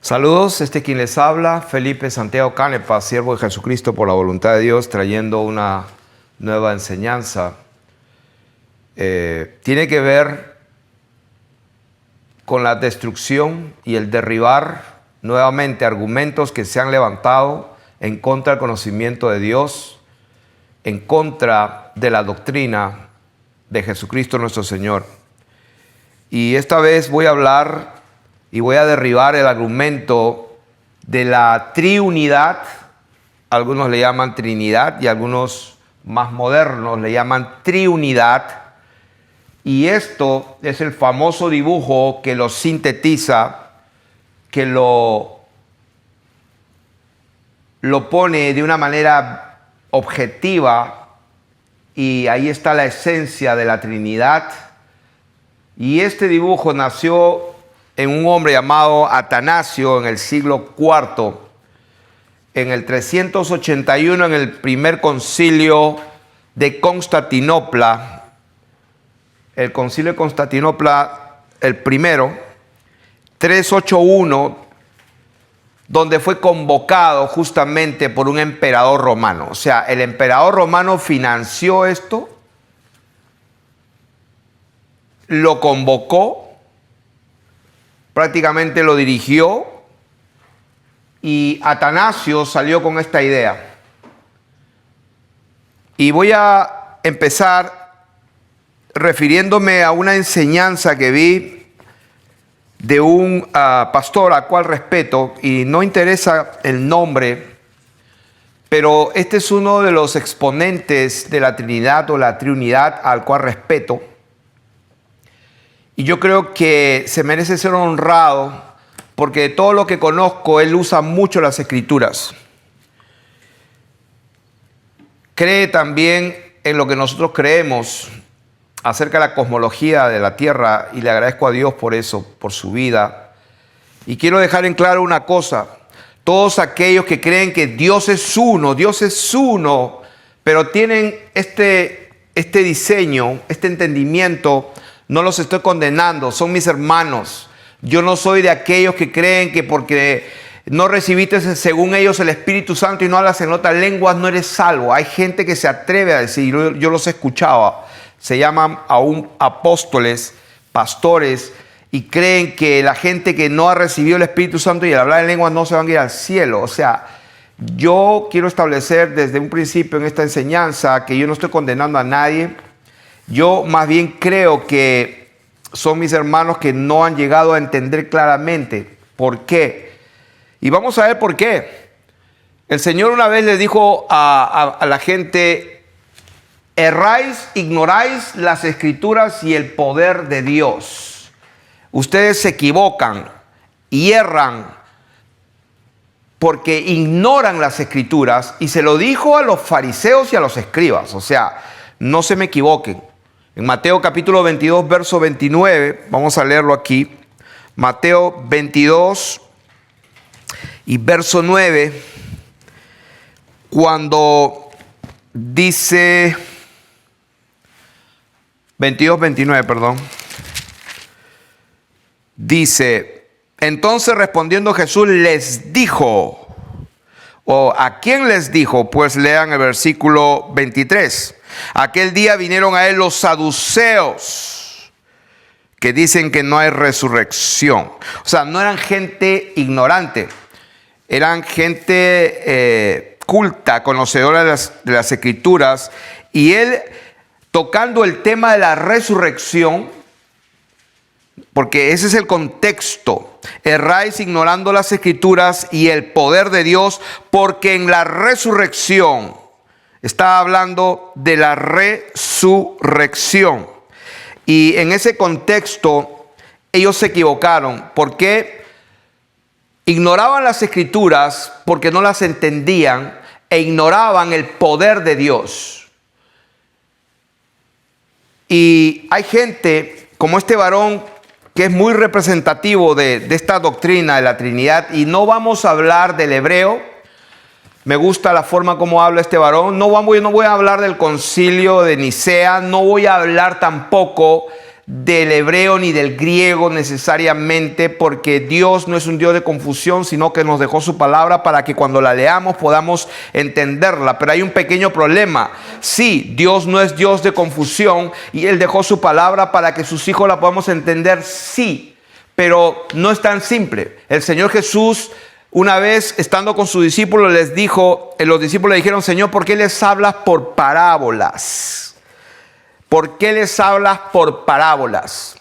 Saludos, este es quien les habla, Felipe Santiago Canepa, siervo de Jesucristo por la voluntad de Dios, trayendo una nueva enseñanza. Tiene que ver con la destrucción y el derribar nuevamente argumentos que se han levantado en contra del conocimiento de Dios, en contra de la doctrina de Jesucristo nuestro Señor. Y esta vez voy a hablar y voy a derribar el argumento de la triunidad. Algunos le llaman Trinidad y algunos más modernos le llaman triunidad. Y esto es el famoso dibujo que lo sintetiza, que lo pone de una manera objetiva, y ahí está la esencia de la Trinidad. Y este dibujo nació en un hombre llamado Atanasio en el siglo IV, en el 381, en el primer concilio de Constantinopla. El concilio de Constantinopla, el primero, 381, donde fue convocado justamente por un emperador romano. O sea, el emperador romano financió esto, lo convocó, prácticamente lo dirigió, y Atanasio salió con esta idea. Y voy a empezar refiriéndome a una enseñanza que vi de un pastor al cual respeto, y no interesa el nombre, pero este es uno de los exponentes de la Trinidad o la Triunidad al cual respeto. Y yo creo que se merece ser honrado porque de todo lo que conozco, él usa mucho las Escrituras. Cree también en lo que nosotros creemos acerca de la cosmología de la Tierra, y le agradezco a Dios por eso, por su vida. Y quiero dejar en claro una cosa: todos aquellos que creen que Dios es uno, pero tienen este diseño, este entendimiento, no los estoy condenando, son mis hermanos. Yo no soy de aquellos que creen que porque no recibiste según ellos el Espíritu Santo y no hablas en otras lenguas no eres salvo. Hay gente que se atreve a decir, yo los escuchaba, se llaman aún apóstoles, pastores, y creen que la gente que no ha recibido el Espíritu Santo y al hablar en lenguas no se van a ir al cielo. O sea, yo quiero establecer desde un principio en esta enseñanza que yo no estoy condenando a nadie. Yo más bien creo que son mis hermanos que no han llegado a entender claramente por qué. Y vamos a ver por qué. El Señor una vez le dijo a la gente: erráis, ignoráis las Escrituras y el poder de Dios. Ustedes se equivocan y erran porque ignoran las Escrituras. Y se lo dijo a los fariseos y a los escribas. O sea, no se me equivoquen. En Mateo capítulo 22, verso 29, vamos a leerlo aquí. Mateo 22 y verso 9, cuando dice, 29, perdón. Dice, entonces respondiendo Jesús les dijo, o ¿a quién les dijo? Pues lean el versículo 23. Aquel día vinieron a él los saduceos, que dicen que no hay resurrección. O sea, no eran gente ignorante, eran gente culta, conocedora de las Escrituras. Y él, tocando el tema de la resurrección, porque ese es el contexto: erráis ignorando las Escrituras y el poder de Dios, porque en la resurrección, está hablando de la resurrección. Y en ese contexto ellos se equivocaron. ¿Por qué? Ignoraban las Escrituras porque no las entendían e ignoraban el poder de Dios. Y hay gente como este varón que es muy representativo de esta doctrina de la Trinidad, y no vamos a hablar del hebreo. Me gusta la forma como habla este varón. No voy a hablar del concilio de Nicea. No voy a hablar tampoco del hebreo ni del griego necesariamente, porque Dios no es un Dios de confusión, sino que nos dejó su palabra para que cuando la leamos podamos entenderla. Pero hay un pequeño problema. Sí, Dios no es Dios de confusión y Él dejó su palabra para que sus hijos la podamos entender, sí, pero no es tan simple. El Señor Jesús, una vez estando con sus discípulos, les dijo, los discípulos le dijeron: Señor, ¿por qué les hablas por parábolas? ¿Por qué les hablas por parábolas?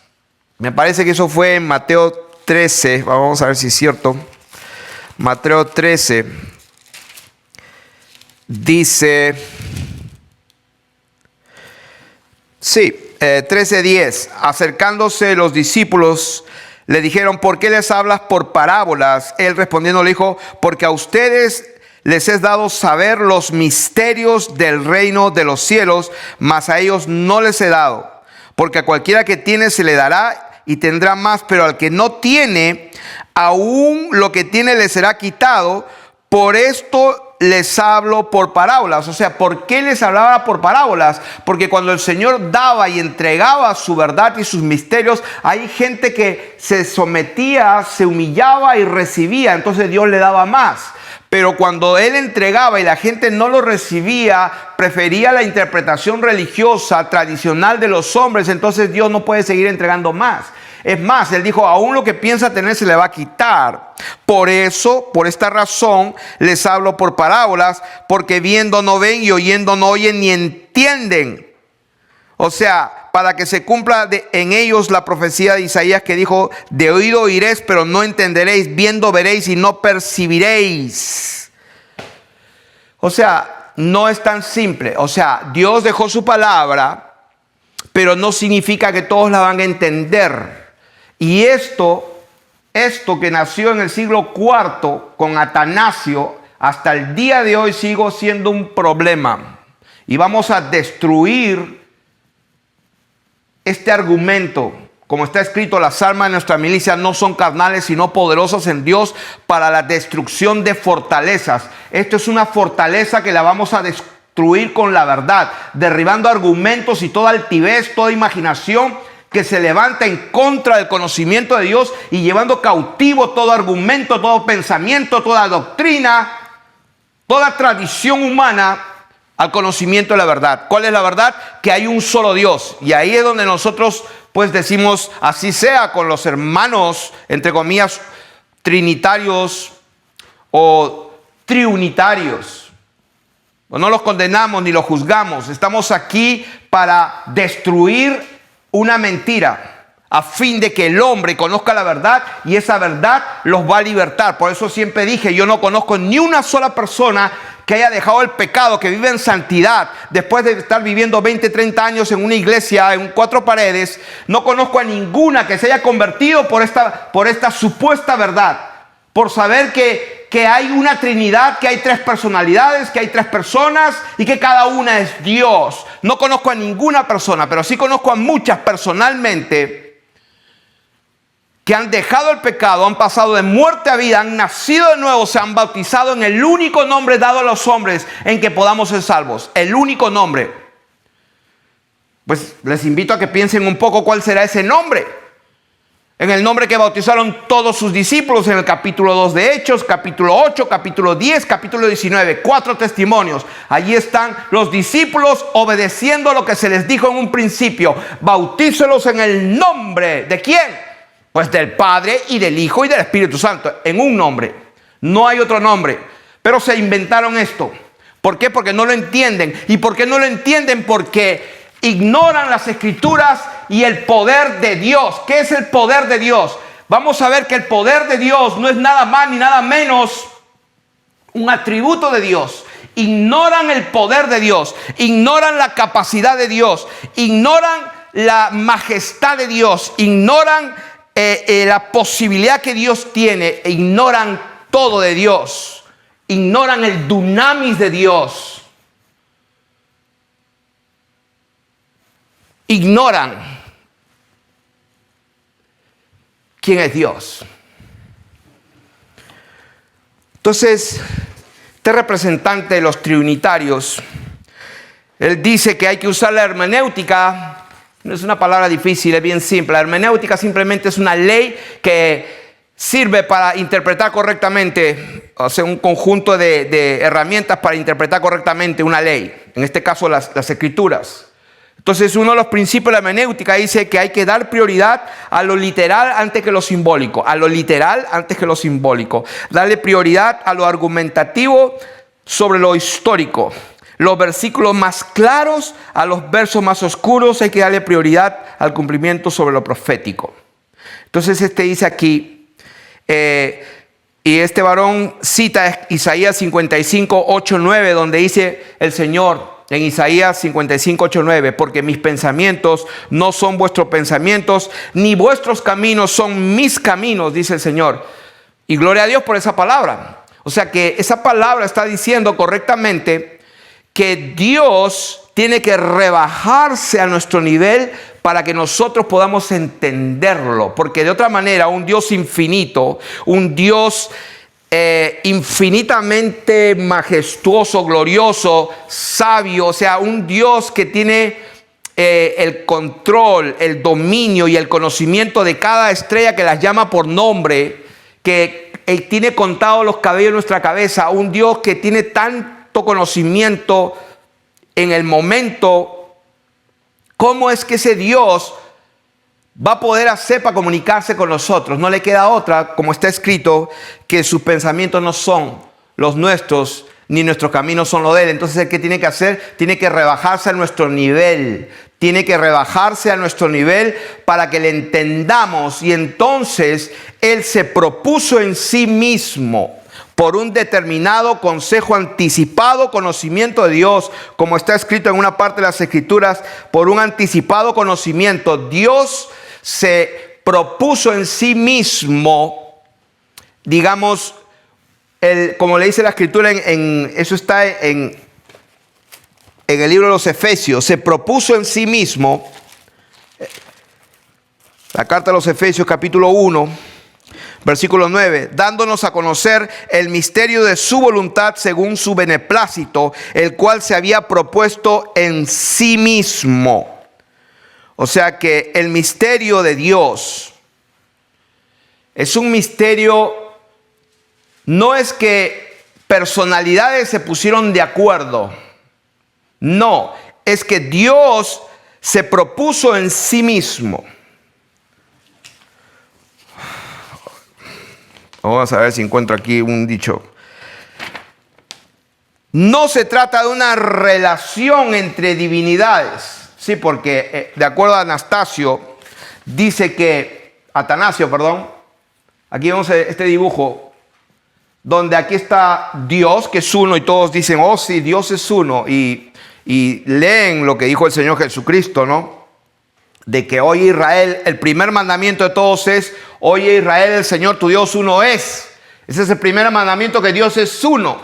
Me parece que eso fue en Mateo 13. Vamos a ver si es cierto. Mateo 13 dice, sí, 13:10. Acercándose los discípulos, le dijeron: ¿por qué les hablas por parábolas? Él respondiendo le dijo: porque a ustedes les es dado saber los misterios del reino de los cielos, mas a ellos no les he dado. Porque a cualquiera que tiene se le dará y tendrá más, pero al que no tiene, aún lo que tiene le será quitado. Por esto les hablo por parábolas. O sea, ¿por qué les hablaba por parábolas? Porque cuando el Señor daba y entregaba su verdad y sus misterios, hay gente que se sometía, se humillaba y recibía. Entonces Dios le daba más. Pero cuando Él entregaba y la gente no lo recibía, prefería la interpretación religiosa tradicional de los hombres, entonces Dios no puede seguir entregando más. Es más, Él dijo: aún lo que piensa tener se le va a quitar. Por eso, por esta razón, les hablo por parábolas, porque viendo no ven y oyendo no oyen ni entienden. O sea, para que se cumpla en ellos la profecía de Isaías que dijo: de oído oiréis, pero no entenderéis, viendo veréis y no percibiréis. O sea, no es tan simple. O sea, Dios dejó su palabra, pero no significa que todos la van a entender. Y esto que nació en el siglo IV con Atanasio, hasta el día de hoy sigue siendo un problema. Y vamos a destruir este argumento. Como está escrito: las armas de nuestra milicia no son carnales, sino poderosas en Dios para la destrucción de fortalezas. Esto es una fortaleza que la vamos a destruir con la verdad, derribando argumentos y toda altivez, toda imaginación que se levanta en contra del conocimiento de Dios, y llevando cautivo todo argumento, todo pensamiento, toda doctrina, toda tradición humana al conocimiento de la verdad. ¿Cuál es la verdad? Que hay un solo Dios. Y ahí es donde nosotros pues decimos: así sea con los hermanos, entre comillas, trinitarios o triunitarios. No los condenamos ni los juzgamos. Estamos aquí para destruir una mentira, a fin de que el hombre conozca la verdad, y esa verdad los va a libertar. Por eso siempre dije: yo no conozco ni una sola persona que haya dejado el pecado, que vive en santidad, después de estar viviendo 20, 30 años en una iglesia, en 4 paredes. No conozco a ninguna que se haya convertido por esta supuesta verdad, por saber que hay una Trinidad, que hay 3 personalidades, que hay 3 personas y que cada una es Dios. No conozco a ninguna persona, pero sí conozco a muchas personalmente que han dejado el pecado, han pasado de muerte a vida, han nacido de nuevo, se han bautizado en el único nombre dado a los hombres en que podamos ser salvos. El único nombre. Pues les invito a que piensen un poco cuál será ese nombre. En el nombre que bautizaron todos sus discípulos en el capítulo 2 de Hechos, capítulo 8, capítulo 10, capítulo 19. 4 testimonios. Allí están los discípulos obedeciendo lo que se les dijo en un principio. Bautícelos en el nombre ¿de quién? Pues del Padre y del Hijo y del Espíritu Santo. En un nombre. No hay otro nombre. Pero se inventaron esto. ¿Por qué? Porque no lo entienden. ¿Y por qué no lo entienden? Porque ignoran las Escrituras y el poder de Dios. ¿Qué es el poder de Dios? Vamos a ver que el poder de Dios no es nada más ni nada menos un atributo de Dios. Ignoran el poder de Dios, ignoran la capacidad de Dios, ignoran la majestad de Dios, ignoran la posibilidad que Dios tiene, e ignoran todo de Dios, ignoran el dunamis de Dios, ignoran quién es Dios. Entonces, este representante de los trinitarios, él dice que hay que usar la hermenéutica No es una palabra difícil, es bien simple. La hermenéutica simplemente es una ley que sirve para interpretar correctamente, o sea, un conjunto de herramientas para interpretar correctamente una ley. En este caso, las escrituras. Entonces, uno de los principios de la hermenéutica dice que hay que dar prioridad a lo literal antes que lo simbólico. A lo literal antes que lo simbólico. Darle prioridad a lo argumentativo sobre lo histórico. Los versículos más claros a los versos más oscuros. Hay que darle prioridad al cumplimiento sobre lo profético. Entonces, dice aquí, y este varón cita Isaías 55, 8, 9, donde dice el Señor en Isaías 55, 8, 9, porque mis pensamientos no son vuestros pensamientos, ni vuestros caminos son mis caminos, dice el Señor. Y gloria a Dios por esa palabra. O sea que esa palabra está diciendo correctamente que Dios tiene que rebajarse a nuestro nivel para que nosotros podamos entenderlo. Porque de otra manera, un Dios infinito, un Dios infinitamente majestuoso, glorioso, sabio, o sea, un Dios que tiene el control, el dominio y el conocimiento de cada estrella, que las llama por nombre, que tiene contados los cabellos de nuestra cabeza, un Dios que tiene tanto conocimiento en el momento. ¿Cómo es que ese Dios va a poder hacer para comunicarse con nosotros? No le queda otra, como está escrito, que sus pensamientos no son los nuestros, ni nuestros caminos son los de Él. Entonces, ¿qué tiene que hacer? Tiene que rebajarse a nuestro nivel. Tiene que rebajarse a nuestro nivel para que le entendamos. Y entonces, Él se propuso en sí mismo, por un determinado consejo anticipado, conocimiento de Dios, como está escrito en una parte de las Escrituras, por un anticipado conocimiento. Dios se propuso en sí mismo, digamos, como le dice la Escritura, eso está en el libro de los Efesios, se propuso en sí mismo, la carta de los Efesios capítulo 1, versículo 9, dándonos a conocer el misterio de su voluntad según su beneplácito, el cual se había propuesto en sí mismo. O sea que el misterio de Dios es un misterio, no es que personalidades se pusieron de acuerdo, no, es que Dios se propuso en sí mismo. Vamos a ver si encuentro aquí un dicho. No se trata de una relación entre divinidades. Sí, porque de acuerdo a Atanasio, aquí vemos este dibujo, donde aquí está Dios, que es uno, y todos dicen, oh sí, Dios es uno, y leen lo que dijo el Señor Jesucristo, ¿no? De que oye Israel, el primer mandamiento de todos es, oye Israel, el Señor tu Dios uno es. Ese es el primer mandamiento, que Dios es uno.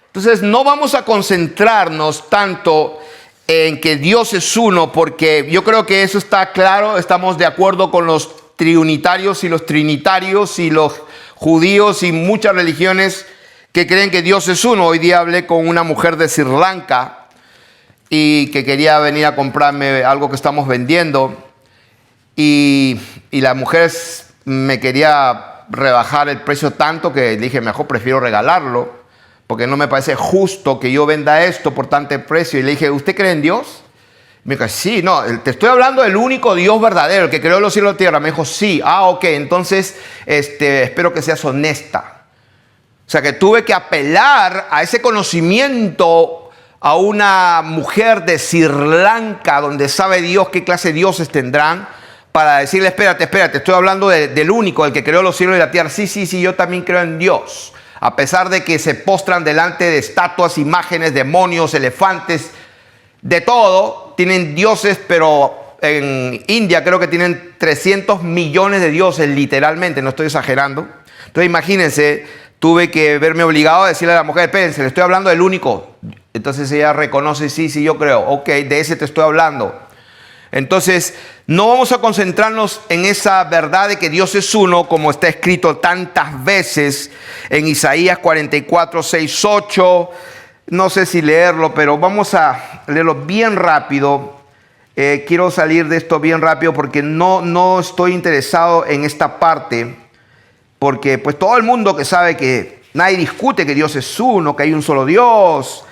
Entonces no vamos a concentrarnos tanto en que Dios es uno, porque yo creo que eso está claro. Estamos de acuerdo con los triunitarios y los trinitarios y los judíos y muchas religiones que creen que Dios es uno. Hoy día hablé con una mujer de Sri Lanka y que quería venir a comprarme algo que estamos vendiendo, y la mujer me quería rebajar el precio tanto que le dije, mejor prefiero regalarlo, porque no me parece justo que yo venda esto por tanto precio. Y le dije, ¿usted cree en Dios? Me dijo, sí, no, te estoy hablando del único Dios verdadero, el que creó los cielos y la tierra. Me dijo, sí, ok, entonces espero que seas honesta. O sea que tuve que apelar a ese conocimiento a una mujer de Sri Lanka, donde sabe Dios qué clase de dioses tendrán, para decirle, espérate, estoy hablando del único, el que creó los cielos y la tierra. Sí, yo también creo en Dios. A pesar de que se postran delante de estatuas, imágenes, demonios, elefantes, de todo, tienen dioses, pero en India creo que tienen 300 millones de dioses, literalmente, no estoy exagerando. Entonces imagínense, tuve que verme obligado a decirle a la mujer, espérense, le estoy hablando del único. Entonces ella reconoce, sí, yo creo, ok, de ese te estoy hablando. Entonces, no vamos a concentrarnos en esa verdad de que Dios es uno, como está escrito tantas veces en Isaías 44, 6, 8. No sé si leerlo, pero vamos a leerlo bien rápido. quiero salir de esto bien rápido porque no estoy interesado en esta parte, porque pues todo el mundo que sabe que nadie discute que Dios es uno, que hay un solo Dios,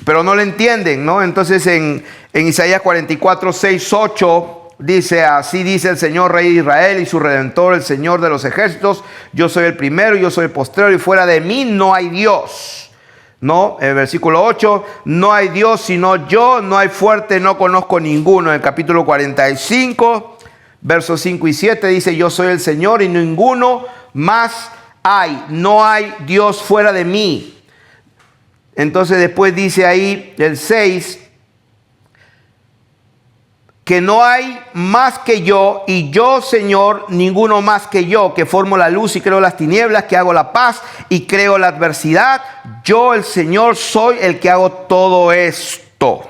pero no lo entienden, ¿no? Entonces en Isaías 44, 6, 8 dice: así dice el Señor, Rey de Israel y su Redentor, el Señor de los ejércitos: yo soy el primero, yo soy el postrero, y fuera de mí no hay Dios. ¿No? El versículo 8: no hay Dios sino yo, no hay fuerte, no conozco ninguno. En el capítulo 45, versos 5 y 7 dice: yo soy el Señor y ninguno más hay, no hay Dios fuera de mí. Entonces después dice ahí el 6, que no hay más que yo, y yo, Señor, ninguno más que yo, que formo la luz y creo las tinieblas, que hago la paz y creo la adversidad. Yo, el Señor, soy el que hago todo esto.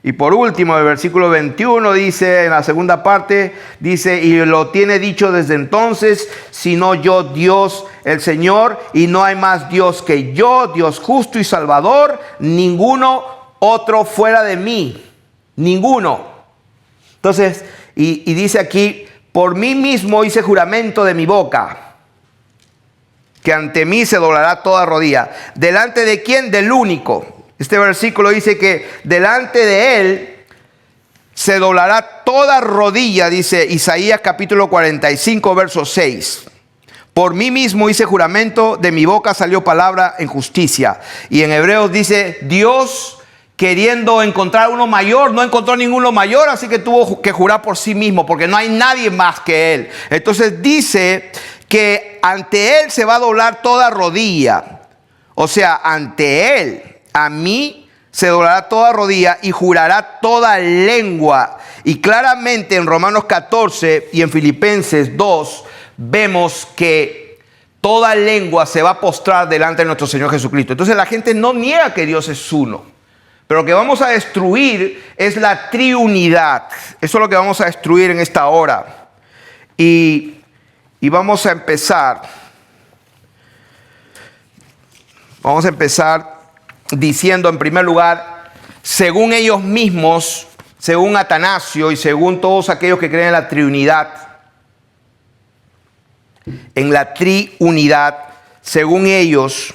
Y por último, el versículo 21 dice, en la segunda parte, dice: y lo tiene dicho desde entonces, sino yo, Dios, el Señor, y no hay más Dios que yo, Dios justo y salvador, ninguno otro fuera de mí, ninguno. Entonces, y dice aquí: por mí mismo hice juramento de mi boca, que ante mí se doblará toda rodilla. ¿Delante de quién? Del único. Este versículo dice que delante de él se doblará toda rodilla, dice Isaías capítulo 45, verso 6. Por mí mismo hice juramento, de mi boca salió palabra en justicia. Y en Hebreos dice: Dios, queriendo encontrar uno mayor, no encontró ninguno mayor, así que tuvo que jurar por sí mismo, porque no hay nadie más que él. Entonces dice que ante él se va a doblar toda rodilla. O sea, ante él, a mí, se doblará toda rodilla y jurará toda lengua. Y claramente en Romanos 14 y en Filipenses 2 vemos que toda lengua se va a postrar delante de nuestro Señor Jesucristo. Entonces la gente no niega que Dios es uno. Pero lo que vamos a destruir es la triunidad. Eso es lo que vamos a destruir en esta hora. Y vamos a empezar. Vamos a empezar diciendo, en primer lugar, según ellos mismos, según Atanasio y según todos aquellos que creen en la triunidad, según ellos,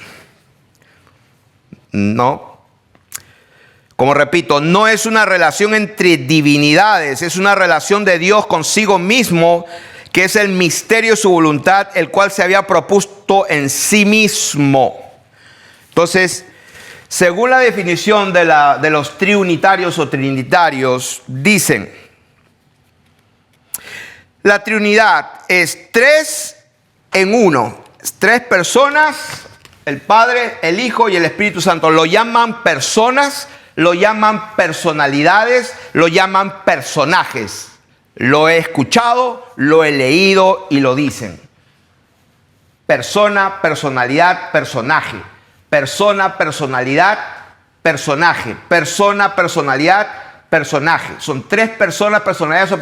no. Como repito, no es una relación entre divinidades, es una relación de Dios consigo mismo, que es el misterio de su voluntad, el cual se había propuesto en sí mismo. Entonces, según la definición de los triunitarios o trinitarios, dicen: la Trinidad es 3 en 1, 3 personas, el Padre, el Hijo y el Espíritu Santo. Lo llaman personas, lo llaman personalidades, lo llaman personajes. Lo he escuchado, lo he leído y lo dicen. Persona, personalidad, personaje. Persona, personalidad, personaje. Persona, personalidad, personaje. Son 3 personas, personalidades,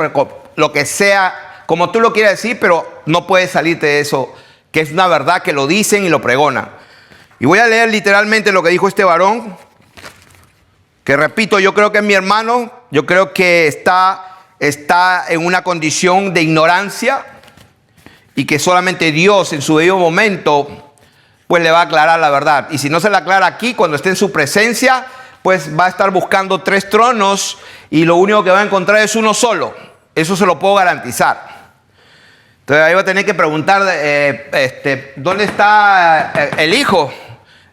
lo que sea, como tú lo quieras decir, pero no puedes salirte de eso, que es una verdad que lo dicen y lo pregonan. Y voy a leer literalmente lo que dijo este varón, que repito, yo creo que es mi hermano, yo creo que está en una condición de ignorancia y que solamente Dios en su debido momento pues le va a aclarar la verdad. Y si no se la aclara aquí, cuando esté en su presencia, pues va a estar buscando 3 tronos y lo único que va a encontrar es uno solo. Eso se lo puedo garantizar. Entonces ahí va a tener que preguntar, ¿dónde está el Hijo?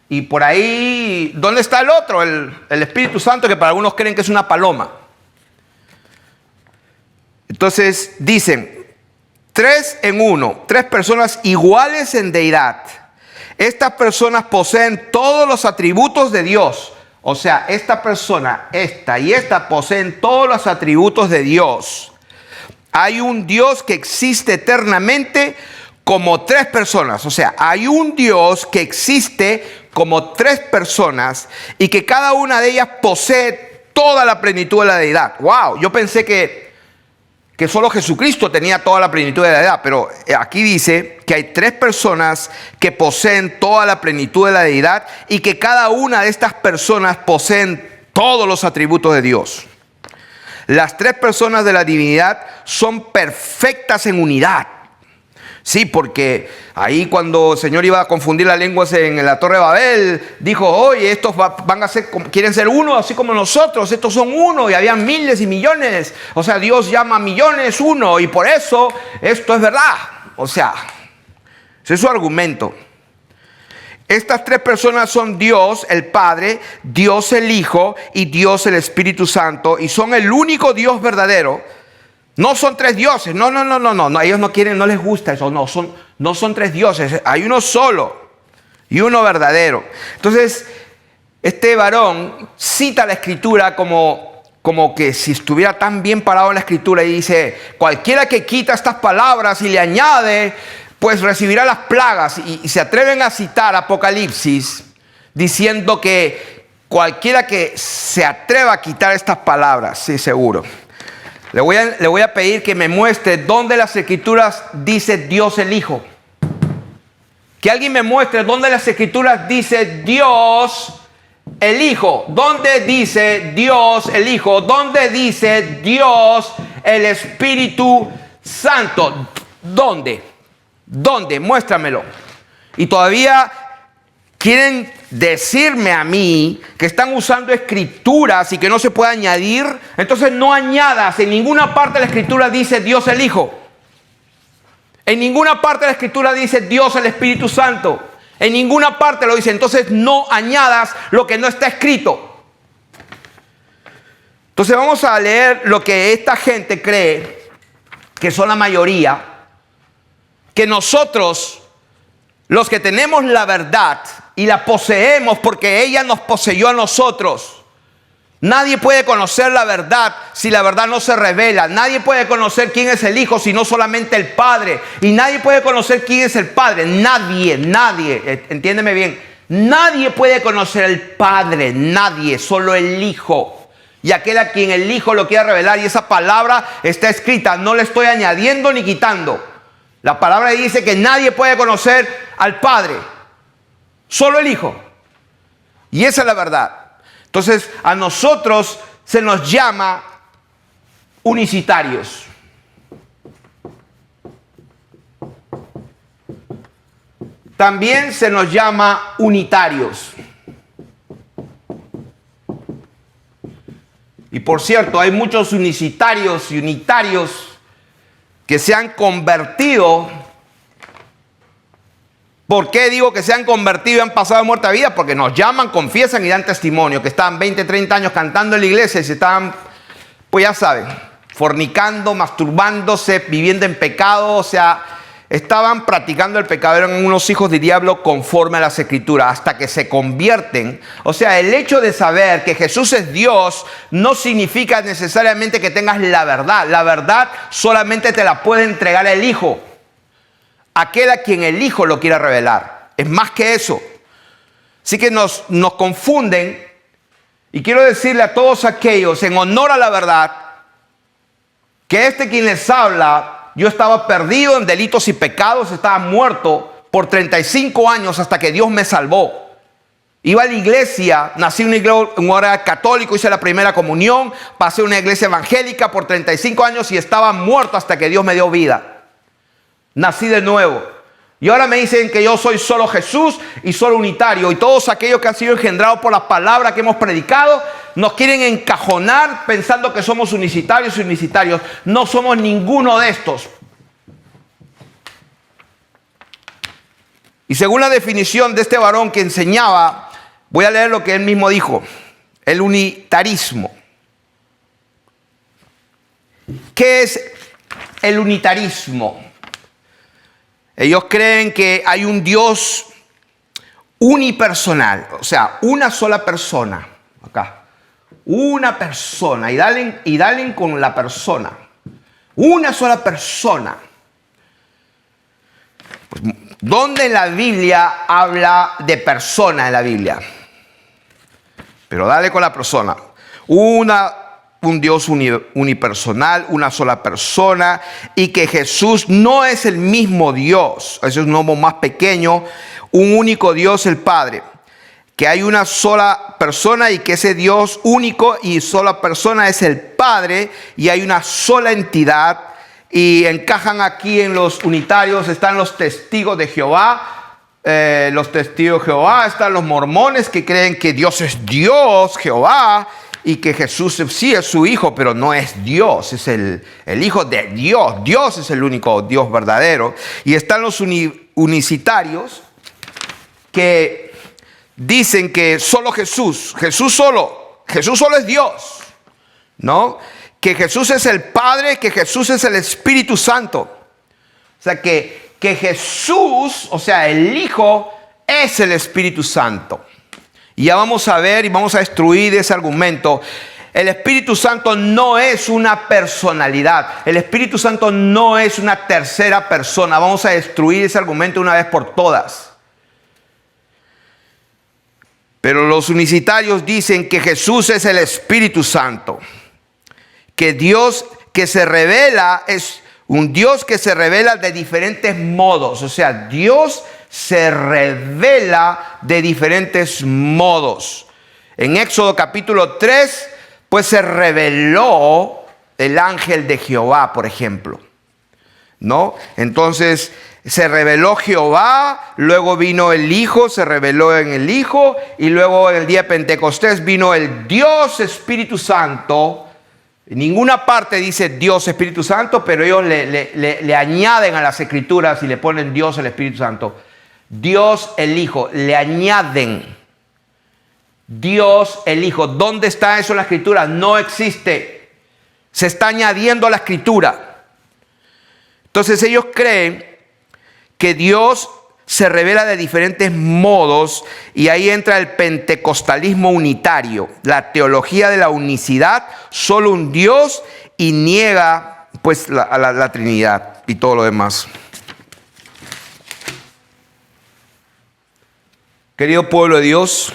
Y por ahí, ¿dónde está el otro? El Espíritu Santo, que para algunos creen que es una paloma. Entonces dicen: 3 en 1, 3 personas iguales en deidad. Estas personas poseen todos los atributos de Dios. O sea, esta persona, esta y esta poseen todos los atributos de Dios. Hay un Dios que existe eternamente como 3 personas. O sea, hay un Dios que existe como 3 personas y que cada una de ellas posee toda la plenitud de la deidad. ¡Wow! Yo pensé que solo Jesucristo tenía toda la plenitud de la deidad, pero aquí dice que hay 3 personas que poseen toda la plenitud de la deidad y que cada una de estas personas poseen todos los atributos de Dios. Las tres personas de la divinidad son perfectas en unidad. Sí, porque ahí cuando el Señor iba a confundir las lenguas en la Torre de Babel, dijo, oye, estos van a ser, quieren ser uno, así como nosotros, estos son uno, y había miles y millones. O sea, Dios llama a millones uno, y por eso esto es verdad. O sea, ese es su argumento. Estas tres personas son Dios el Padre, Dios el Hijo y Dios el Espíritu Santo, y son el único Dios verdadero. No son tres dioses, no, ellos no quieren, no les gusta eso, no son tres dioses, hay uno solo y uno verdadero. Entonces, este varón cita la Escritura como que si estuviera tan bien parado en la Escritura y dice, cualquiera que quita estas palabras y le añade, pues recibirá las plagas. Y se atreven a citar Apocalipsis diciendo que cualquiera que se atreva a quitar estas palabras, sí, seguro. Le voy a pedir que me muestre dónde las Escrituras dice Dios el Hijo. Que alguien me muestre dónde las Escrituras dice Dios el Hijo. ¿Dónde dice Dios el Hijo? ¿Dónde dice Dios el Espíritu Santo? ¿Dónde? Muéstramelo. Y todavía quieren decirme a mí que están usando escrituras y que no se puede añadir. Entonces no añadas. En ninguna parte de la Escritura dice Dios el Hijo. En ninguna parte de la Escritura dice Dios el Espíritu Santo. En ninguna parte lo dice. Entonces no añadas lo que no está escrito. Entonces vamos a leer lo que esta gente cree, que son la mayoría, que nosotros, los que tenemos la verdad y la poseemos porque ella nos poseyó a nosotros. Nadie puede conocer la verdad si la verdad no se revela. Nadie puede conocer quién es el Hijo sino solamente el Padre. Y nadie puede conocer quién es el Padre. Nadie, entiéndeme bien. Nadie puede conocer al Padre, nadie, solo el Hijo. Y aquel a quien el Hijo lo quiera revelar. Y esa palabra está escrita, no le estoy añadiendo ni quitando. La palabra dice que nadie puede conocer al Padre, solo el Hijo. Y esa es la verdad. Entonces, a nosotros se nos llama unicitarios. También se nos llama unitarios. Y por cierto, hay muchos unicitarios y unitarios que se han convertido. ¿Por qué digo que se han convertido y han pasado de muerte a vida? Porque nos llaman, confiesan y dan testimonio, que estaban 20, 30 años cantando en la iglesia y se estaban, pues ya saben, fornicando, masturbándose, viviendo en pecado, o sea, estaban practicando el pecado, eran unos hijos del diablo conforme a las Escrituras, hasta que se convierten. O sea, el hecho de saber que Jesús es Dios no significa necesariamente que tengas la verdad. La verdad solamente te la puede entregar el Hijo, aquel a quien el Hijo lo quiera revelar. Es más que eso. Así que nos confunden. Y quiero decirle a todos aquellos, en honor a la verdad, que quien les habla, yo estaba perdido en delitos y pecados, estaba muerto por 35 años hasta que Dios me salvó. Iba a la iglesia, nací en un hogar católico, hice la primera comunión, pasé a una iglesia evangélica por 35 años y estaba muerto hasta que Dios me dio vida. Nací de nuevo. Y ahora me dicen que yo soy solo Jesús y solo unitario. Y todos aquellos que han sido engendrados por la palabra que hemos predicado nos quieren encajonar pensando que somos unicitarios y unicitarios. No somos ninguno de estos. Y según la definición de este varón que enseñaba, voy a leer lo que él mismo dijo. El unitarismo. ¿Qué es el unitarismo? Ellos creen que hay un Dios unipersonal, o sea, una sola persona. Acá, una persona, y dalen con la persona. Una sola persona. Pues, ¿dónde en la Biblia habla de persona en la Biblia? Pero dale con la persona. Un Dios unipersonal, una sola persona, y que Jesús no es el mismo Dios, es un nombre más pequeño, un único Dios, el Padre, que hay una sola persona y que ese Dios único y sola persona es el Padre, y hay una sola entidad, y encajan aquí en los unitarios. Están los testigos de Jehová, están los mormones que creen que Dios es Dios, Jehová, y que Jesús sí es su hijo, pero no es Dios, es el hijo de Dios. Dios es el único Dios verdadero. Y están los unicitarios que dicen que solo Jesús solo es Dios, ¿no? Que Jesús es el Padre, que Jesús es el Espíritu Santo. O sea, que Jesús, o sea, el Hijo, es el Espíritu Santo. Y ya vamos a ver y vamos a destruir ese argumento. El Espíritu Santo no es una personalidad. El Espíritu Santo no es una tercera persona. Vamos a destruir ese argumento una vez por todas. Pero los unicitarios dicen que Jesús es el Espíritu Santo. Que Dios que se revela es un Dios que se revela de diferentes modos. O sea, Dios se revela de diferentes modos. En Éxodo capítulo 3, pues se reveló el ángel de Jehová, por ejemplo, ¿no? Entonces se reveló Jehová, luego vino el Hijo, se reveló en el Hijo, y luego en el día de Pentecostés vino el Dios Espíritu Santo. En ninguna parte dice Dios Espíritu Santo, pero ellos le añaden a las escrituras y le ponen Dios el Espíritu Santo. Dios el Hijo, le añaden Dios el Hijo. ¿Dónde está eso en la escritura? No existe. Se está añadiendo a la escritura. Entonces ellos creen que Dios se revela de diferentes modos, y ahí entra el pentecostalismo unitario, la teología de la unicidad, solo un Dios, y niega pues la Trinidad y todo lo demás. Querido pueblo de Dios,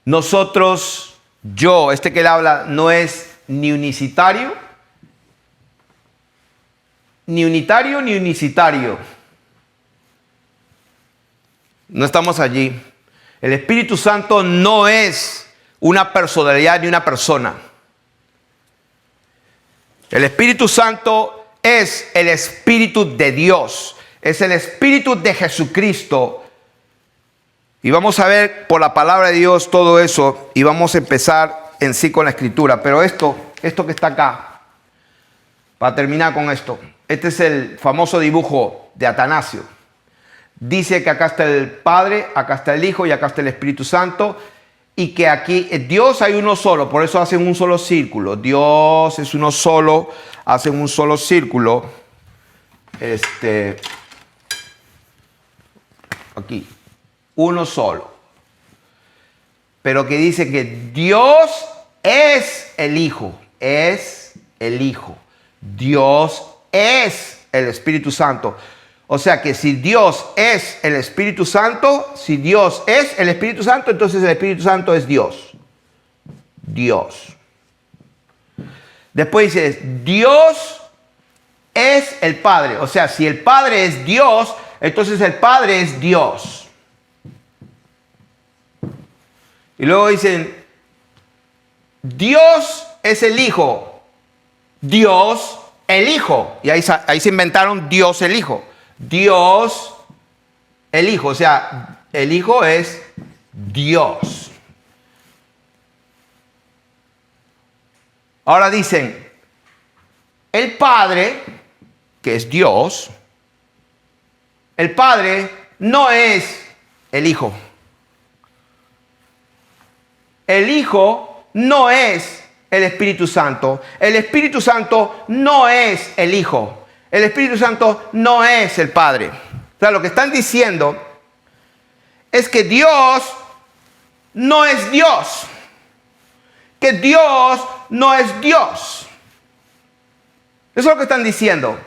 nosotros, que él habla, no es ni unicitario, ni unicitario. No estamos allí. El Espíritu Santo no es una personalidad ni una persona. El Espíritu Santo es el Espíritu de Dios. Es el Espíritu de Jesucristo. Y vamos a ver por la palabra de Dios todo eso. Y vamos a empezar en sí con la escritura. Pero esto que está acá, para terminar con esto. Este es el famoso dibujo de Atanasio. Dice que acá está el Padre, acá está el Hijo y acá está el Espíritu Santo. Y que aquí Dios hay uno solo, por eso hacen un solo círculo. Dios es uno solo, hacen un solo círculo. Aquí, uno solo. Pero que dice que Dios es el Hijo, es el Hijo. Dios es el Espíritu Santo. O sea que si Dios es el Espíritu Santo, entonces el Espíritu Santo es Dios. Dios. Después dice, Dios es el Padre. O sea, si el Padre es Dios, entonces el Padre es Dios. Y luego dicen, Dios es el Hijo. Dios el Hijo. Y ahí se inventaron Dios el Hijo. Dios, el Hijo, o sea, el Hijo es Dios. Ahora dicen, el Padre, que es Dios, el Padre no es el Hijo. El Hijo no es el Espíritu Santo. El Espíritu Santo no es el Hijo. El Espíritu Santo no es el Padre. O sea, lo que están diciendo es que Dios no es Dios. Que Dios no es Dios. Eso es lo que están diciendo.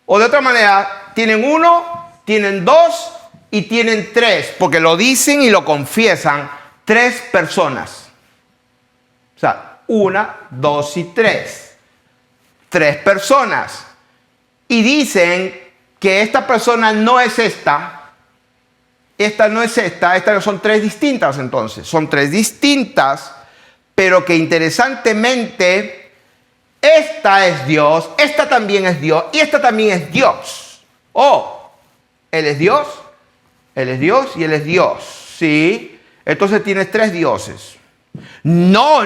O de otra manera, tienen uno, tienen dos y tienen tres. Porque lo dicen y lo confiesan. Tres personas. O sea, una, dos y tres. Tres personas. Y dicen que esta persona no es esta, esta no es estas son tres distintas entonces. Son tres distintas, pero que interesantemente, esta es Dios, esta también es Dios y esta también es Dios. Oh, Él es Dios y Él es Dios. Sí, entonces tienes tres dioses. No.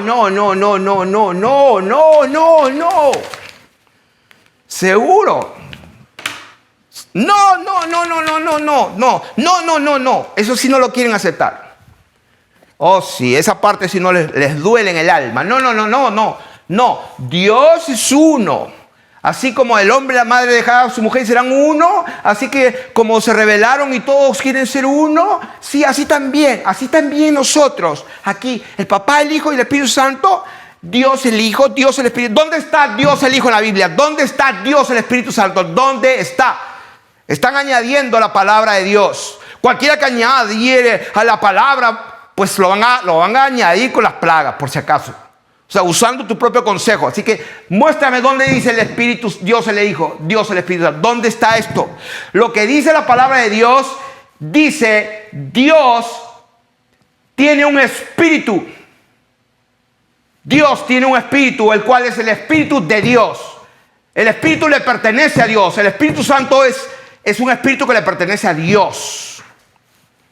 Seguro. No. Eso sí no lo quieren aceptar. Oh, sí, esa parte sí no les duele en el alma. No. Dios es uno. Así como el hombre y la madre dejaron a su mujer y serán uno, así que como se rebelaron y todos quieren ser uno, sí, así también nosotros, aquí, el Papá, el Hijo y el Espíritu Santo, Dios el Hijo, Dios el Espíritu. ¿Dónde está Dios el Hijo en la Biblia? ¿Dónde está Dios el Espíritu Santo? ¿Dónde está? Están añadiendo a la palabra de Dios. Cualquiera que añadiere a la palabra, pues lo van a añadir con las plagas, por si acaso. O sea, usando tu propio consejo. Así que muéstrame dónde dice el Espíritu, Dios el Hijo, Dios el Espíritu Santo. ¿Dónde está esto? Lo que dice la palabra de Dios, dice Dios tiene un espíritu. Dios tiene un espíritu, el cual es el Espíritu de Dios. El Espíritu le pertenece a Dios. El Espíritu Santo es un espíritu que le pertenece a Dios.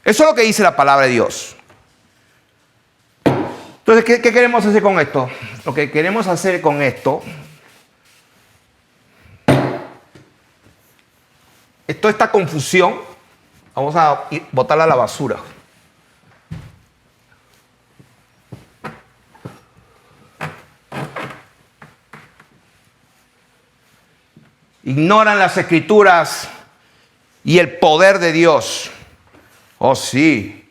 Eso es lo que dice la palabra de Dios. Entonces, ¿qué queremos hacer con esto? Lo que queremos hacer con esto, toda esta confusión, vamos a botarla a la basura. Ignoran las Escrituras y el poder de Dios. Oh, sí.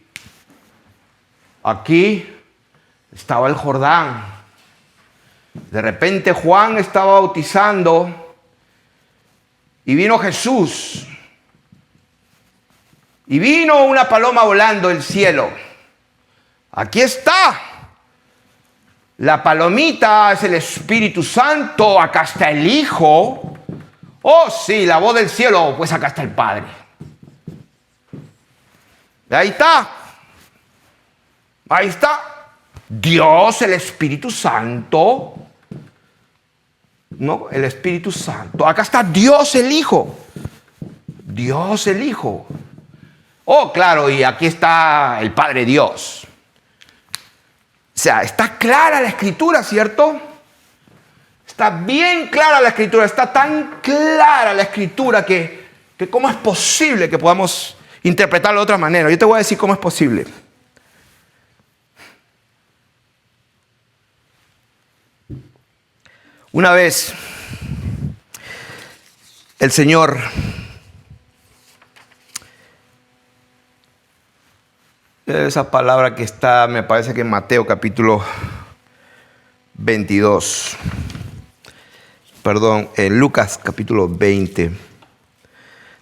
Aquí estaba el Jordán. De repente Juan estaba bautizando y vino Jesús. Y vino una paloma volando del cielo. Aquí está. La palomita es el Espíritu Santo. Acá está el Hijo. Oh, sí, la voz del cielo. Pues acá está el Padre. Ahí está. Ahí está. Dios, el Espíritu Santo. No, el Espíritu Santo. Acá está Dios el Hijo. Dios el Hijo. Oh, claro, y aquí está el Padre Dios. O sea, está clara la Escritura, ¿cierto? Está bien clara la Escritura. Está tan clara la Escritura que cómo es posible que podamos interpretarlo de otra manera. Yo te voy a decir cómo es posible. Una vez, el Señor esa palabra que está, me parece que en Mateo capítulo 22, perdón, en Lucas capítulo 20,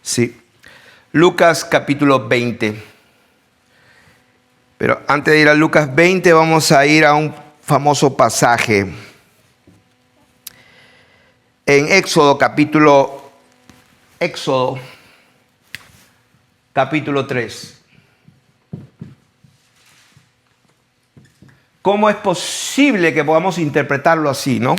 sí, Lucas capítulo 20, pero antes de ir a Lucas 20 vamos a ir a un famoso pasaje en Éxodo capítulo 3. ¿Cómo es posible que podamos interpretarlo así, no?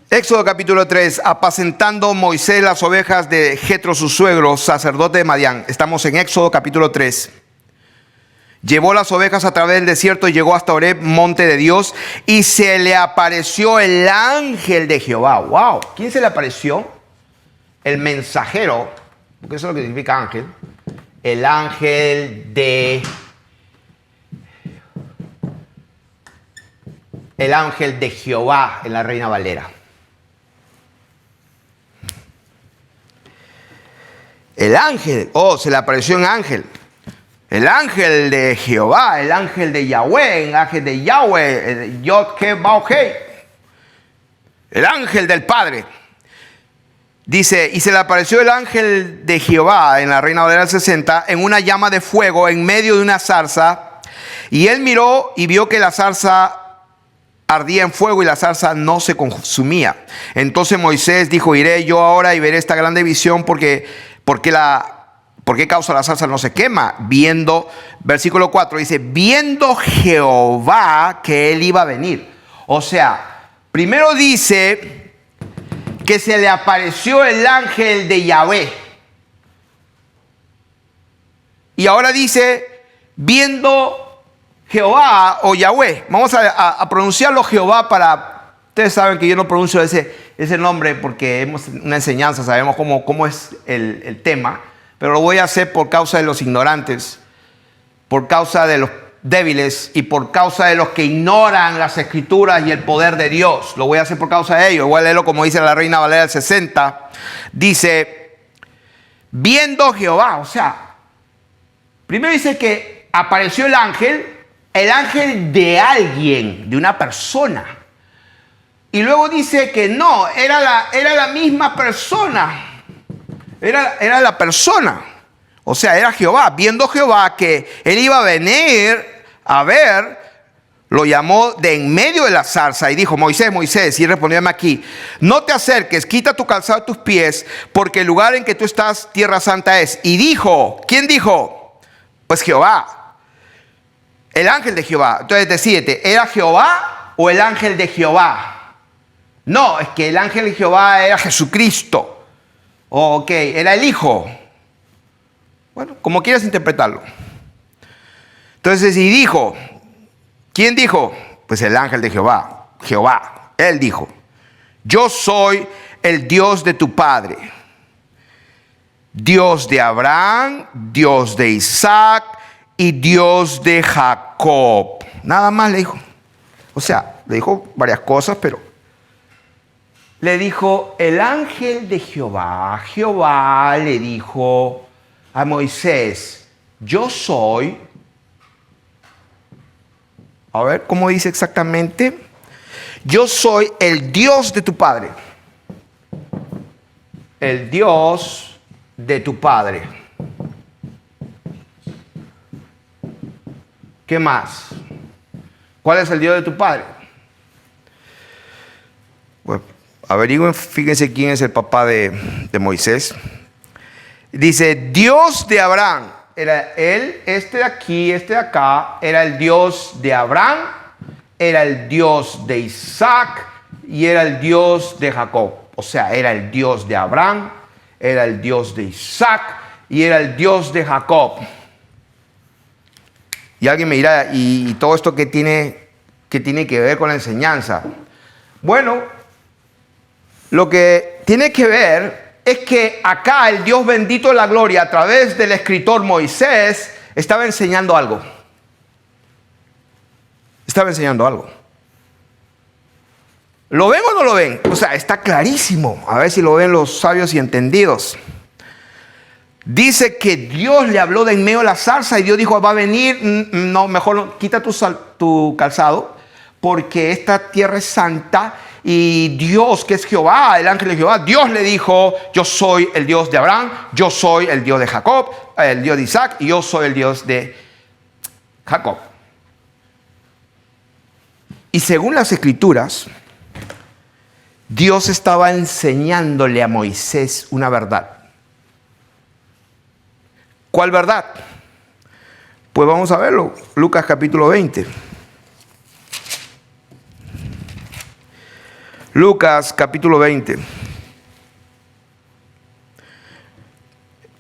Éxodo capítulo 3, apacentando Moisés las ovejas de Jetro su suegro, sacerdote de Madián. Estamos en Éxodo capítulo 3. Llevó las ovejas a través del desierto y llegó hasta Horeb, monte de Dios, y se le apareció el ángel de Jehová. ¡Wow! ¿Quién se le apareció? El mensajero, porque eso es lo que significa ángel. El ángel de Jehová en la Reina Valera. El ángel, se le apareció un ángel. El ángel de Jehová, el ángel de Yahweh, el ángel de Yahweh, el Yod-He-Baal-He, el ángel del Padre. Dice, y se le apareció el ángel de Jehová en la Reina Valera 60 en una llama de fuego en medio de una zarza. Y él miró y vio que la zarza ardía en fuego y la zarza no se consumía. Entonces Moisés dijo, iré yo ahora y veré esta grande visión porque ¿Por qué causa la zarza no se quema? Viendo, versículo 4 dice, viendo Jehová que él iba a venir. O sea, primero dice que se le apareció el ángel de Yahvé. Y ahora dice, viendo Jehová o Yahvé. Vamos a pronunciarlo Jehová para... Ustedes saben que yo no pronuncio ese nombre porque hemos una enseñanza, sabemos cómo es el tema. Pero lo voy a hacer por causa de los ignorantes, por causa de los débiles y por causa de los que ignoran las escrituras y el poder de Dios. Lo voy a hacer por causa de ellos. Voy a leerlo como dice la Reina Valera del 60. Dice, viendo Jehová, o sea, primero dice que apareció el ángel de alguien, de una persona. Y luego dice que no, era la misma persona. Era la persona, o sea, era Jehová. Viendo Jehová que él iba a venir a ver, lo llamó de en medio de la zarza y dijo, Moisés, Moisés, y respondióme aquí, no te acerques, quita tu calzado de tus pies, porque el lugar en que tú estás, tierra santa es. Y dijo, ¿quién dijo? Pues Jehová, el ángel de Jehová. Entonces decídete, ¿era Jehová o el ángel de Jehová? No, es que el ángel de Jehová era Jesucristo. Ok, era el Hijo. Bueno, como quieras interpretarlo. Entonces, y dijo, ¿quién dijo? Pues el ángel de Jehová. Jehová, él dijo, yo soy el Dios de tu padre, Dios de Abraham, Dios de Isaac y Dios de Jacob. Nada más le dijo. O sea, le dijo varias cosas, pero le dijo el ángel de Jehová. Jehová le dijo a Moisés, yo soy. A ver, ¿cómo dice exactamente? Yo soy el Dios de tu padre. El Dios de tu padre. ¿Qué más? ¿Cuál es el Dios de tu padre? Bueno, averigüen, fíjense quién es el papá de Moisés. Dice, Dios de Abraham. Era él, este de aquí, este de acá, era el Dios de Abraham, era el Dios de Isaac y era el Dios de Jacob. O sea, era el Dios de Abraham, era el Dios de Isaac y era el Dios de Jacob. Y alguien me dirá, ¿y todo esto qué tiene que ver con la enseñanza? Bueno, lo que tiene que ver es que acá el Dios bendito de la gloria, a través del escritor Moisés, estaba enseñando algo. Estaba enseñando algo. ¿Lo ven o no lo ven? O sea, está clarísimo. A ver si lo ven los sabios y entendidos. Dice que Dios le habló de en medio de la zarza y Dios dijo, va a venir, no, mejor no, quita tu calzado, porque esta tierra es santa. Y Dios, que es Jehová, el ángel de Jehová, Dios le dijo, yo soy el Dios de Abraham, yo soy el Dios de Jacob, el Dios de Isaac, y yo soy el Dios de Jacob. Y según las escrituras, Dios estaba enseñándole a Moisés una verdad. ¿Cuál verdad? Pues vamos a verlo. Lucas capítulo 20. Lucas capítulo 20.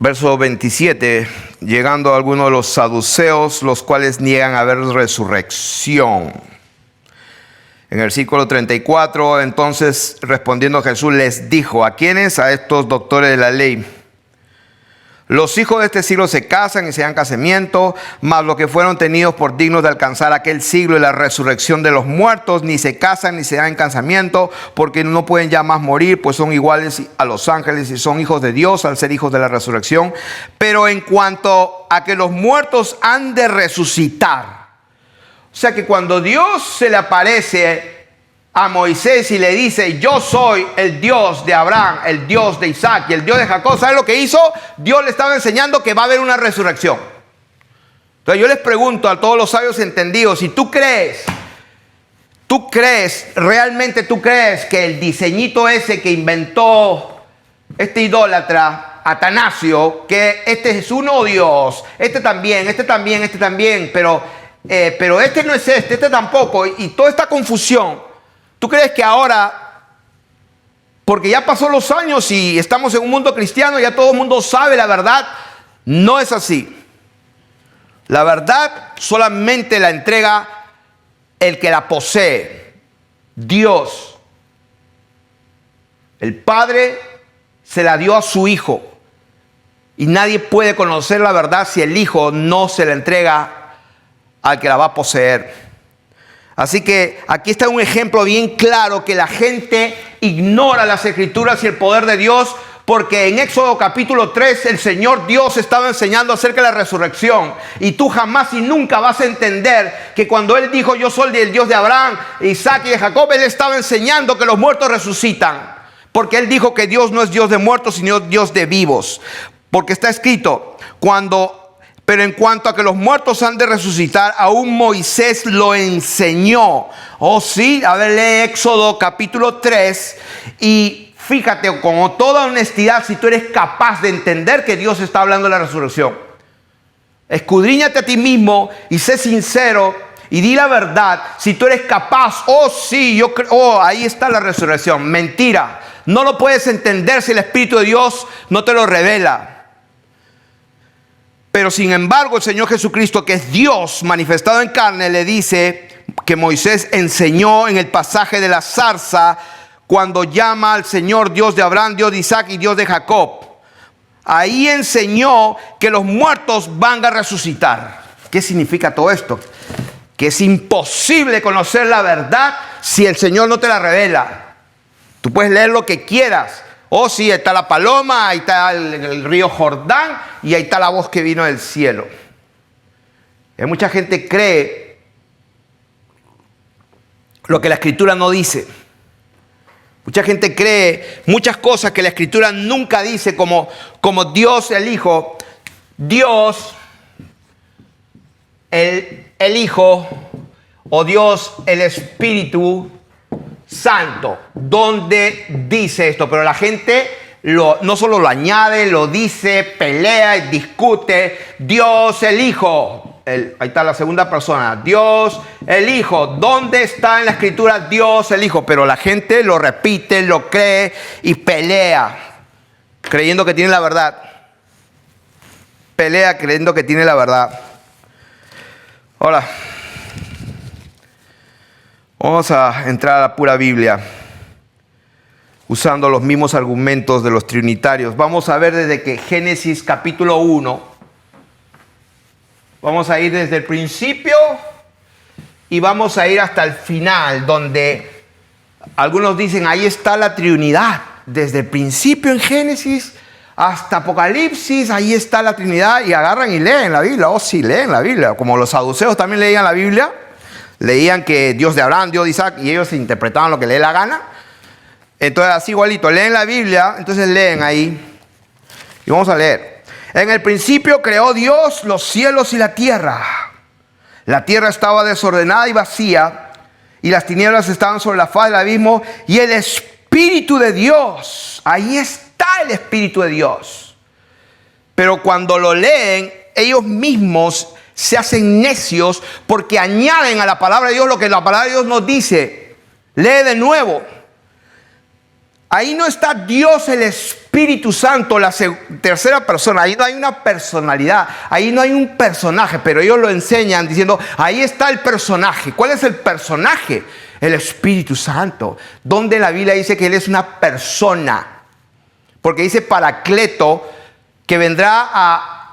Verso 27. Llegando a algunos de los saduceos, los cuales niegan haber resurrección. En el versículo 34, entonces respondiendo Jesús les dijo, ¿a quiénes? A estos doctores de la ley. Los hijos de este siglo se casan y se dan casamiento, mas los que fueron tenidos por dignos de alcanzar aquel siglo y la resurrección de los muertos, ni se casan ni se dan casamiento, porque no pueden ya más morir, pues son iguales a los ángeles y son hijos de Dios al ser hijos de la resurrección. Pero en cuanto a que los muertos han de resucitar, o sea que cuando Dios se le aparece a Moisés y le dice, yo soy el Dios de Abraham, el Dios de Isaac y el Dios de Jacob, ¿saben lo que hizo? Dios le estaba enseñando que va a haber una resurrección. Entonces yo les pregunto a todos los sabios entendidos, si realmente tú crees que el diseñito ese que inventó este idólatra Atanasio que este es uno Dios, este también, pero este no es este tampoco, y toda esta confusión. ¿Tú crees que ahora, porque ya pasó los años y estamos en un mundo cristiano, ya todo el mundo sabe la verdad? No es así. La verdad solamente la entrega el que la posee, Dios. El Padre se la dio a su Hijo, y nadie puede conocer la verdad si el Hijo no se la entrega al que la va a poseer. Así que aquí está un ejemplo bien claro que la gente ignora las Escrituras y el poder de Dios, porque en Éxodo capítulo 3 el Señor Dios estaba enseñando acerca de la resurrección, y tú jamás y nunca vas a entender que cuando Él dijo yo soy el Dios de Abraham, Isaac y de Jacob, Él estaba enseñando que los muertos resucitan, porque Él dijo que Dios no es Dios de muertos sino Dios de vivos, porque está escrito pero en cuanto a que los muertos han de resucitar, aún Moisés lo enseñó. Oh sí, a ver, lee Éxodo capítulo 3 y fíjate con toda honestidad si tú eres capaz de entender que Dios está hablando de la resurrección. Escudriñate a ti mismo y sé sincero y di la verdad si tú eres capaz. Oh sí, yo creo, oh, ahí está la resurrección. Mentira, no lo puedes entender si el Espíritu de Dios no te lo revela. Pero sin embargo el Señor Jesucristo, que es Dios manifestado en carne, le dice que Moisés enseñó en el pasaje de la zarza, cuando llama al Señor Dios de Abraham, Dios de Isaac y Dios de Jacob. Ahí enseñó que los muertos van a resucitar. ¿Qué significa todo esto? Que es imposible conocer la verdad si el Señor no te la revela. Tú puedes leer lo que quieras. Oh sí, ahí está la paloma, ahí está el río Jordán y ahí está la voz que vino del cielo. Y mucha gente cree lo que la Escritura no dice. Mucha gente cree muchas cosas que la Escritura nunca dice, como Dios el Hijo. Dios el Hijo, o Dios el Espíritu Santo. ¿Dónde dice esto? Pero la gente no solo lo añade, lo dice, pelea y discute. Dios el Hijo. Ahí está la segunda persona. Dios el Hijo. ¿Dónde está en la Escritura Dios el Hijo? Pero la gente lo repite, lo cree y pelea, creyendo que tiene la verdad. Pelea creyendo que tiene la verdad. Hola. Vamos a entrar a la pura Biblia, usando los mismos argumentos de los trinitarios. Vamos a ver desde que Génesis capítulo 1. Vamos a ir desde el principio y vamos a ir hasta el final, donde algunos dicen ahí está la Trinidad. Desde el principio en Génesis hasta Apocalipsis, ahí está la Trinidad, y agarran y leen la Biblia. Oh sí, leen la Biblia, como los saduceos también leían la Biblia. Leían que Dios de Abraham, Dios de Isaac, y ellos interpretaban lo que les dé la gana. Entonces así igualito, leen la Biblia, entonces leen ahí. Y vamos a leer. En el principio creó Dios los cielos y la tierra. La tierra estaba desordenada y vacía, y las tinieblas estaban sobre la faz del abismo, y el Espíritu de Dios, ahí está el Espíritu de Dios. Pero cuando lo leen, ellos mismos se hacen necios, porque añaden a la palabra de Dios lo que la palabra de Dios nos dice. Lee de nuevo. Ahí no está Dios el Espíritu Santo, la tercera persona. Ahí no hay una personalidad, ahí no hay un personaje, pero ellos lo enseñan diciendo, ahí está el personaje. ¿Cuál es el personaje? El Espíritu Santo. Donde la Biblia dice que Él es una persona, porque dice Paracleto, que vendrá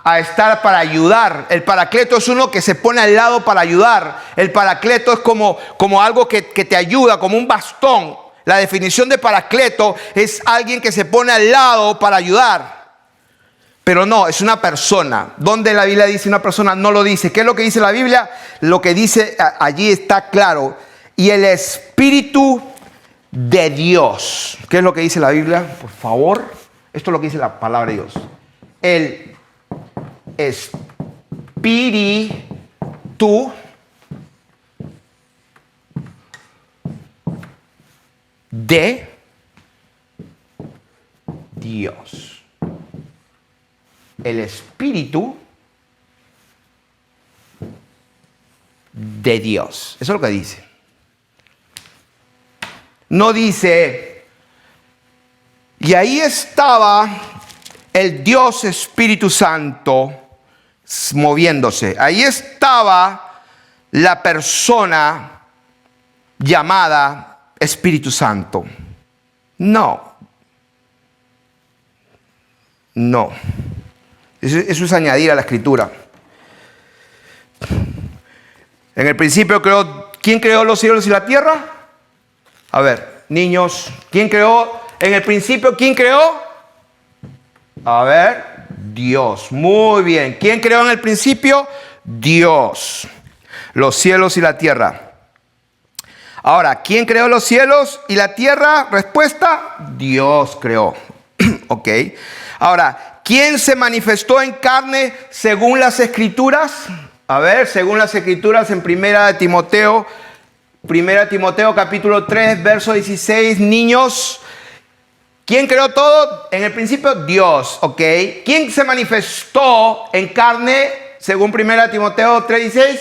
a estar para ayudar. El Paracleto es uno que se pone al lado para ayudar. El Paracleto es como algo que te ayuda, como un bastón. La definición de Paracleto es alguien que se pone al lado para ayudar. Pero no, es una persona. ¿Dónde la Biblia dice una persona? No lo dice. ¿Qué es lo que dice la Biblia? Lo que dice allí está claro. Y el Espíritu de Dios. ¿Qué es lo que dice la Biblia? Por favor. Esto es lo que dice la palabra de Dios. El Espíritu de Dios. el Espíritu de Dios. Eso es lo que dice. No dice, y ahí estaba el Dios Espíritu Santo moviéndose. Ahí estaba la persona llamada Espíritu Santo. No. No. Eso es añadir a la escritura. En el principio creó, ¿quién creó los cielos y la tierra? A ver, niños, ¿quién creó? En el principio, ¿quién creó? A ver, Dios. Muy bien. ¿Quién creó en el principio? Dios. Los cielos y la tierra. Ahora, ¿quién creó los cielos y la tierra? Respuesta, Dios creó. Ok. Ahora, ¿quién se manifestó en carne según las Escrituras? A ver, según las Escrituras en Primera Timoteo capítulo 3, verso 16. Niños, ¿quién creó todo? En el principio, Dios. Ok. ¿Quién se manifestó en carne según Primera Timoteo 3, 16?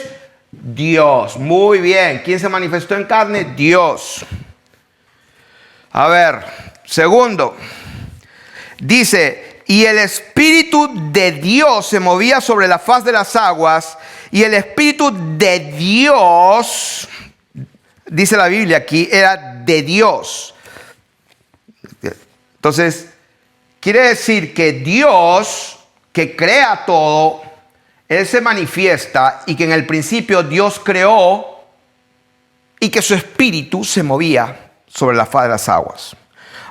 Dios. Muy bien. ¿Quién se manifestó en carne? Dios. A ver, segundo. Dice, y el Espíritu de Dios se movía sobre la faz de las aguas, y el Espíritu de Dios, dice la Biblia aquí, era de Dios. Entonces, quiere decir que Dios, que crea todo, Él se manifiesta, y que en el principio Dios creó, y que su Espíritu se movía sobre la faz de las aguas.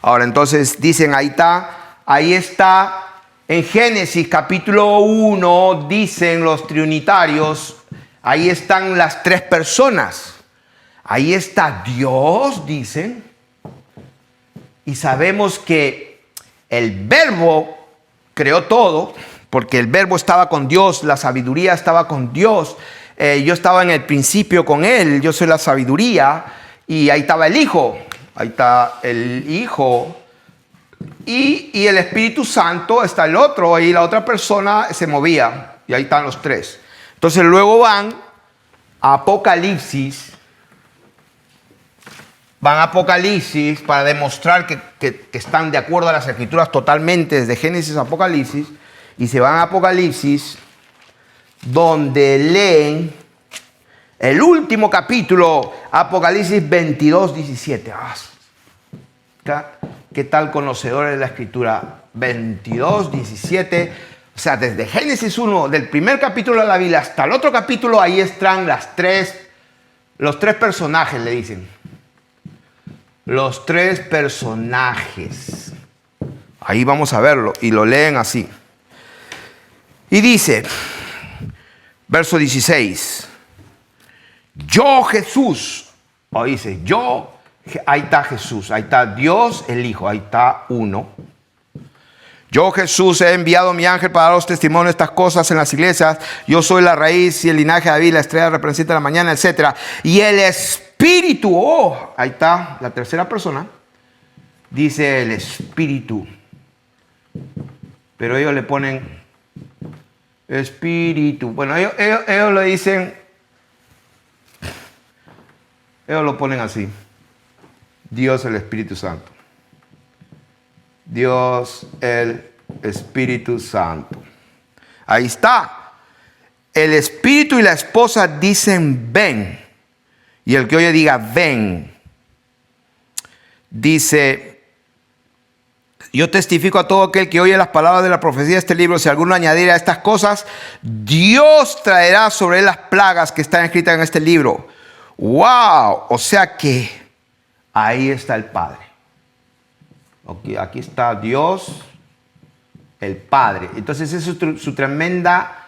Ahora, entonces, dicen, ahí está, en Génesis capítulo 1, dicen los trinitarios, ahí están las tres personas. Ahí está Dios, dicen. Y sabemos que el Verbo creó todo, porque el Verbo estaba con Dios, la sabiduría estaba con Dios. Yo estaba en el principio con Él, yo soy la sabiduría. Y ahí estaba el Hijo, ahí está el Hijo. Y el Espíritu Santo está el otro, ahí la otra persona se movía, y ahí están los tres. Entonces luego van a Apocalipsis para demostrar que están de acuerdo a las Escrituras totalmente, desde Génesis a Apocalipsis, y se van a Apocalipsis, donde leen el último capítulo, Apocalipsis 22, 17. ¿Qué tal conocedores de la Escritura? 22, 17. O sea, desde Génesis 1, del primer capítulo de la Biblia hasta el otro capítulo, ahí están los tres personajes, le dicen. Los tres personajes. Ahí vamos a verlo, y lo leen así. Y dice, verso 16. Yo, Jesús. O dice, yo. Ahí está Jesús, ahí está Dios, el Hijo, ahí está uno. Yo, Jesús, he enviado mi ángel para daros testimonio de estas cosas en las iglesias. Yo soy la raíz y el linaje de David, la estrella representa la mañana, etc. Y el Espíritu, ahí está la tercera persona, dice el Espíritu. Pero ellos le ponen Espíritu. Bueno, ellos lo dicen, ellos lo ponen así. Dios el Espíritu Santo. Dios el Espíritu Santo. Ahí está. El Espíritu y la esposa dicen ven. Y el que oye diga ven. Dice, yo testifico a todo aquel que oye las palabras de la profecía de este libro, si alguno añadiera a estas cosas, Dios traerá sobre él las plagas que están escritas en este libro. ¡Wow! O sea que ahí está el Padre. Aquí está Dios, el Padre. Entonces esa es su tremenda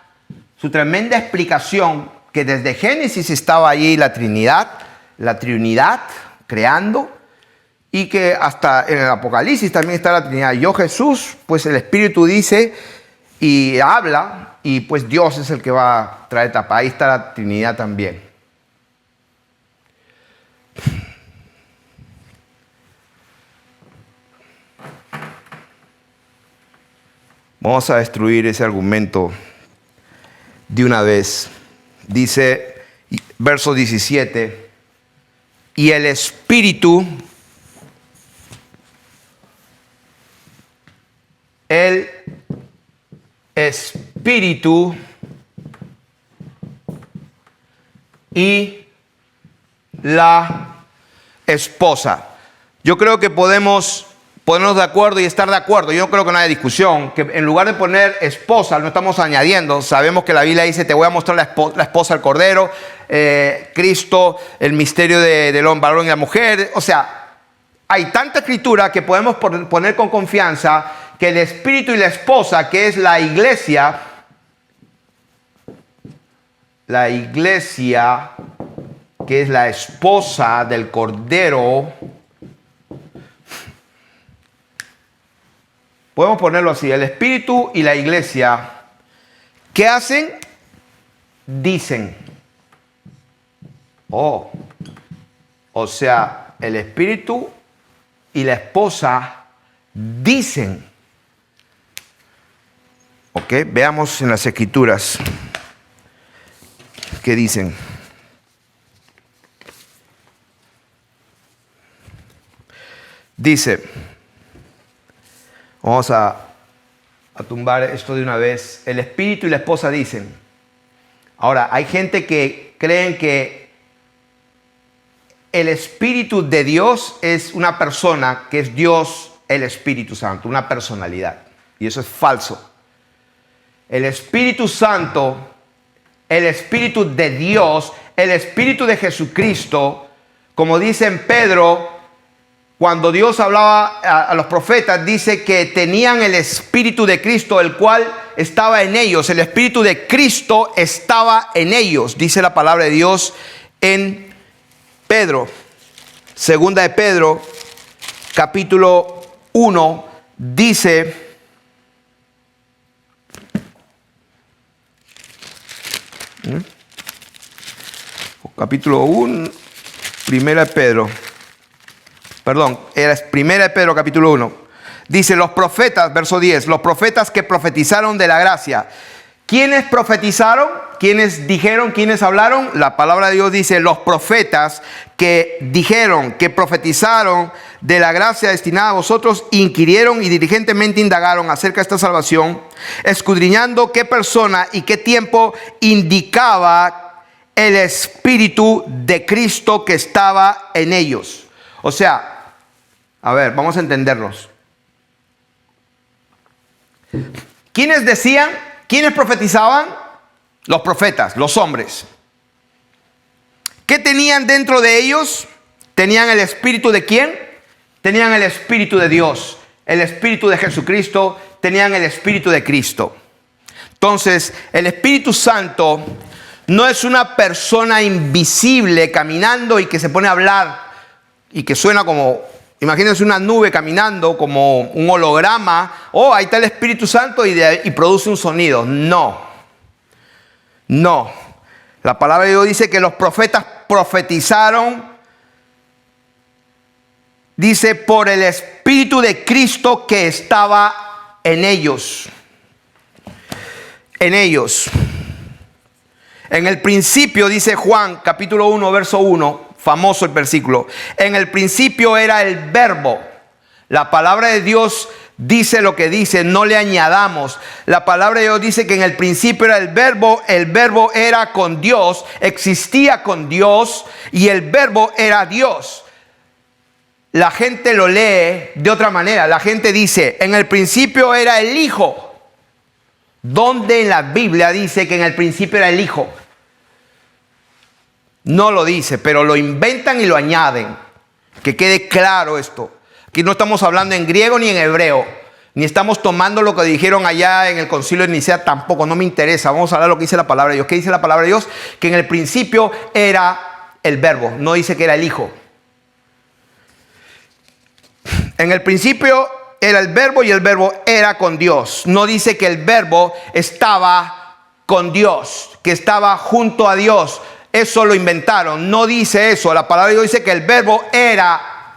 explicación, que desde Génesis estaba allí la Trinidad creando, y que hasta en el Apocalipsis también está la Trinidad. Yo, Jesús, pues el Espíritu dice y habla, y pues Dios es el que va a traer tapa. Ahí está la Trinidad también. Vamos a destruir ese argumento de una vez. Dice, verso 17, y el Espíritu, y la esposa. Yo creo que podemos ponernos de acuerdo y estar de acuerdo. Yo creo que no haya discusión, que en lugar de poner esposa, no estamos añadiendo. Sabemos que la Biblia dice, te voy a mostrar la esposa del Cordero, Cristo, el misterio del hombre, varón y la mujer. O sea, hay tanta escritura que podemos poner con confianza que el Espíritu y la esposa, que es la iglesia, que es la esposa del Cordero, podemos ponerlo así, el Espíritu y la iglesia, ¿qué hacen? Dicen. O sea, el Espíritu y la esposa dicen. Ok, veamos en las Escrituras qué dicen. Dice, vamos a tumbar esto de una vez. El Espíritu y la esposa dicen. Ahora, hay gente que creen que el Espíritu de Dios es una persona, que es Dios, el Espíritu Santo, una personalidad. Y eso es falso. El Espíritu Santo, el Espíritu de Dios, el Espíritu de Jesucristo, como dice en Pedro, cuando Dios hablaba a los profetas, dice que tenían el Espíritu de Cristo, el cual estaba en ellos. El Espíritu de Cristo estaba en ellos, dice la palabra de Dios en Pedro. Segunda de Pedro, capítulo 1, dice... Capítulo 1, primera de Pedro. Perdón, era primera de Pedro, capítulo 1. Dice, los profetas, verso 10, los profetas que profetizaron de la gracia. ¿Quiénes profetizaron? ¿Quiénes dijeron? ¿Quiénes hablaron? La palabra de Dios dice, los profetas que dijeron, que profetizaron de la gracia destinada a vosotros, inquirieron y diligentemente indagaron acerca de esta salvación, escudriñando qué persona y qué tiempo indicaba el Espíritu de Cristo que estaba en ellos. O sea, a ver, vamos a entenderlos. ¿Quiénes decían? ¿Quiénes profetizaban? Los profetas, los hombres. ¿Qué tenían dentro de ellos? ¿Tenían el Espíritu de quién? Tenían el Espíritu de Dios, el Espíritu de Jesucristo, tenían el Espíritu de Cristo. Entonces, el Espíritu Santo no es una persona invisible caminando y que se pone a hablar y que suena como, imagínense una nube caminando como un holograma. Oh, ahí está el Espíritu Santo y produce un sonido. No. La palabra de Dios dice que los profetas profetizaron, dice, por el Espíritu de Cristo que estaba en ellos. En ellos. En el principio, dice Juan, capítulo 1, verso 1, famoso el versículo. En el principio era el verbo. La palabra de Dios dice lo que dice, no le añadamos. La palabra de Dios dice que en el principio era el verbo era con Dios, existía con Dios y el verbo era Dios. La gente lo lee de otra manera. La gente dice, en el principio era el Hijo. ¿Dónde en la Biblia dice que en el principio era el Hijo? No lo dice, pero lo inventan y lo añaden. Que quede claro esto. Aquí no estamos hablando en griego ni en hebreo. Ni estamos tomando lo que dijeron allá en el concilio de Nicea tampoco. No me interesa. Vamos a hablar de lo que dice la palabra de Dios. ¿Qué dice la palabra de Dios? Que en el principio era el verbo. No dice que era el Hijo. En el principio era el verbo y el verbo era con Dios. No dice que el verbo estaba con Dios, que estaba junto a Dios. Eso lo inventaron. No dice eso. La palabra de Dios dice que el verbo era,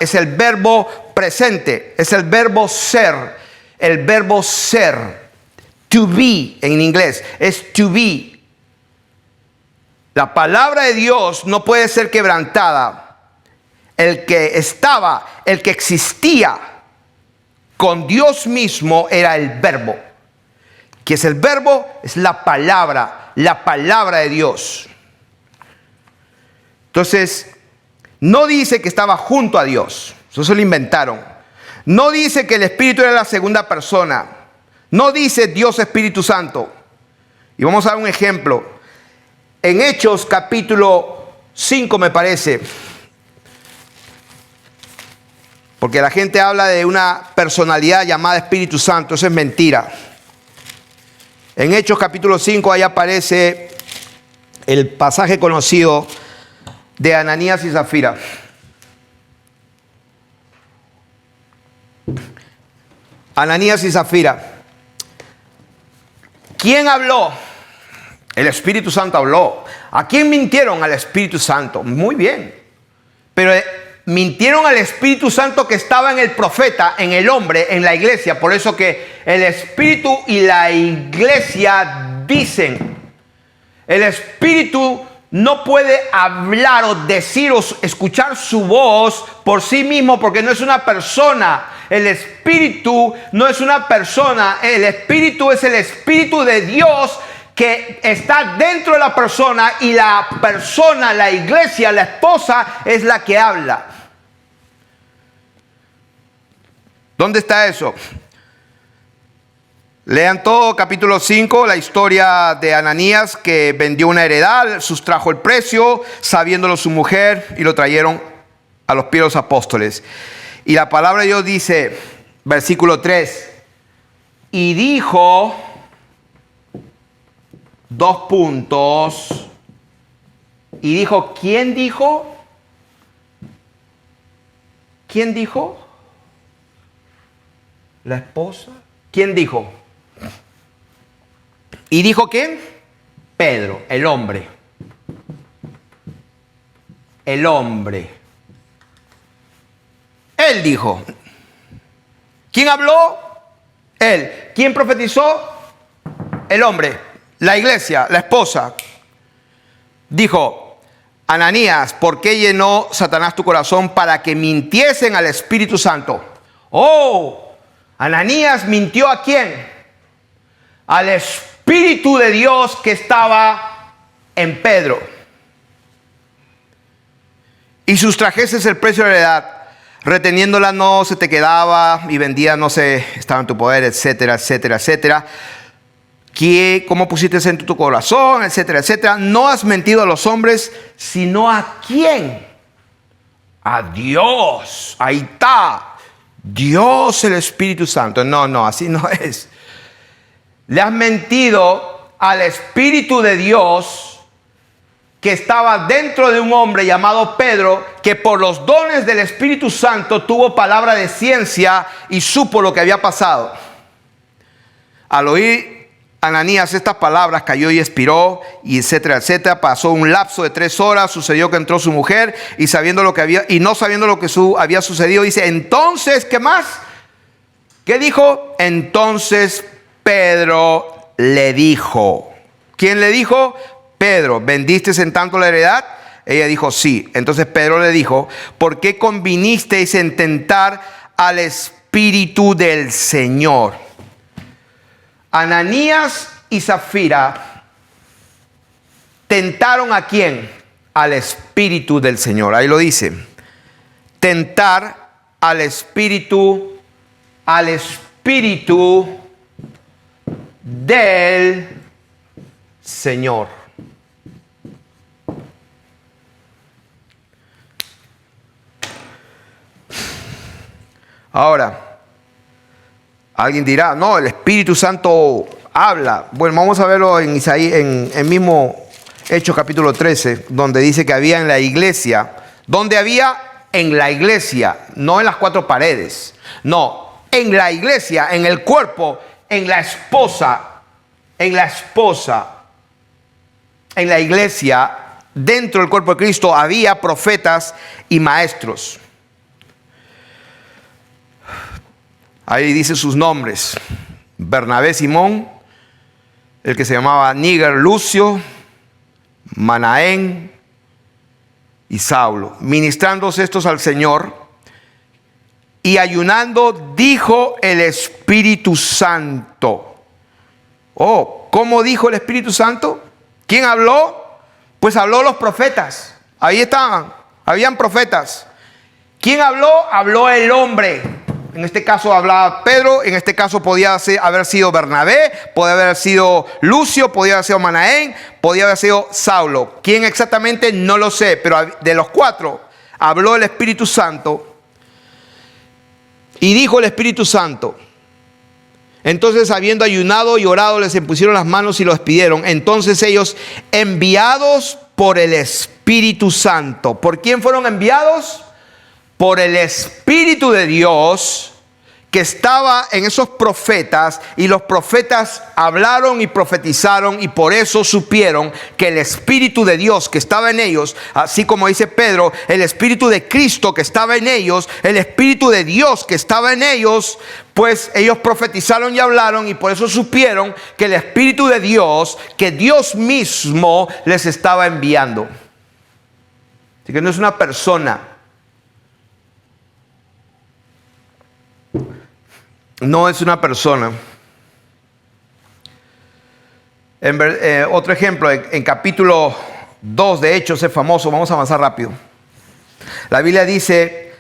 es el verbo presente, es el verbo ser. el verbo ser. To be en inglés es to be. La palabra de Dios no puede ser quebrantada. El que estaba, el que existía con Dios mismo era el verbo. ¿Qué es el verbo? Es la palabra de Dios. Entonces, no dice que estaba junto a Dios. Eso se lo inventaron. No dice que el Espíritu era la segunda persona. No dice Dios Espíritu Santo. Y vamos a dar un ejemplo. En Hechos capítulo 5 me parece. Porque la gente habla de una personalidad llamada Espíritu Santo. Eso es mentira. En Hechos capítulo 5 ahí aparece el pasaje conocido de Ananías y Zafira. Ananías y Zafira. ¿Quién habló? El Espíritu Santo habló. ¿A quién mintieron? Al Espíritu Santo. Muy bien. Pero mintieron al Espíritu Santo que estaba en el profeta, en el hombre, en la iglesia. Por eso que el Espíritu y la iglesia dicen. El Espíritu no puede hablar o decir o escuchar su voz por sí mismo porque no es una persona. El Espíritu no es una persona. El Espíritu es el Espíritu de Dios que está dentro de la persona, y la persona, la iglesia, la esposa, es la que habla. ¿Dónde está eso? Lean todo capítulo 5, la historia de Ananías, que vendió una heredad, sustrajo el precio, sabiéndolo su mujer, y lo trajeron a los pies de los apóstoles. Y la palabra de Dios dice, versículo 3, y dijo, dos puntos, y dijo, ¿quién dijo? ¿Quién dijo? ¿La esposa? ¿Quién dijo? ¿Y dijo quién? Pedro, el hombre. El hombre. Él dijo. ¿Quién habló? Él. ¿Quién profetizó? El hombre. La iglesia, la esposa. Dijo, Ananías, ¿por qué llenó Satanás tu corazón para que mintiesen al Espíritu Santo? Oh, Ananías mintió ¿a quién? Al Espíritu de Dios que estaba en Pedro. Y sustrajeses el precio de la heredad, reteniéndola no se te quedaba, y vendida no se estaba en tu poder, etcétera, etcétera, etcétera. ¿Cómo pusiste en tu corazón, etcétera, etcétera? No has mentido a los hombres, sino ¿a quién? A Dios. Ahí está. Dios, el Espíritu Santo. No, así no es. Le has mentido al Espíritu de Dios que estaba dentro de un hombre llamado Pedro, que por los dones del Espíritu Santo tuvo palabra de ciencia y supo lo que había pasado. Al oír Ananías estas palabras, cayó y expiró, y etcétera, etcétera. Pasó un lapso de 3 horas, sucedió que entró su mujer, y sabiendo lo que había, y no sabiendo lo que había sucedido, dice, entonces, ¿qué más? ¿Qué dijo? Entonces Pedro le dijo. ¿Quién le dijo? Pedro, ¿vendiste en tanto la heredad? Ella dijo, sí. Entonces Pedro le dijo, ¿por qué convinisteis en tentar al Espíritu del Señor? Ananías y Zafira tentaron ¿a quién? Al Espíritu del Señor. Ahí lo dice. Tentar al Espíritu del Señor. Ahora, alguien dirá, no, el Espíritu Santo habla. Bueno, vamos a verlo en Isaías, en el mismo Hechos capítulo 13, donde dice que había en la iglesia. ¿Dónde había? En la iglesia, no en las 4 paredes. No, en la iglesia, en el cuerpo, en la esposa, en la iglesia, dentro del cuerpo de Cristo, había profetas y maestros. Ahí dice sus nombres: Bernabé, Simón, el que se llamaba Níger, Lucio, Manaén y Saulo. Ministrándose estos al Señor y ayunando, dijo el Espíritu Santo. Oh, ¿cómo dijo el Espíritu Santo? ¿Quién habló? Pues habló los profetas. Ahí estaban, habían profetas. ¿Quién habló? Habló el hombre. En este caso hablaba Pedro, en este caso podía haber sido Bernabé, podía haber sido Lucio, podía haber sido Manaén, podía haber sido Saulo. ¿Quién exactamente? No lo sé, pero de los cuatro habló el Espíritu Santo. Y dijo el Espíritu Santo: entonces, habiendo ayunado y orado, les impusieron las manos y los despidieron. Entonces ellos, enviados por el Espíritu Santo. ¿Por quién fueron enviados? Por el Espíritu de Dios que estaba en esos profetas, y los profetas hablaron y profetizaron, y por eso supieron que el Espíritu de Dios que estaba en ellos, así como dice Pedro, el Espíritu de Cristo que estaba en ellos, el Espíritu de Dios que estaba en ellos, pues ellos profetizaron y hablaron, y por eso supieron que el Espíritu de Dios, que Dios mismo les estaba enviando. Así que no es una persona. No es una persona. Otro ejemplo, en capítulo 2 de Hechos es famoso. Vamos a avanzar rápido. La Biblia dice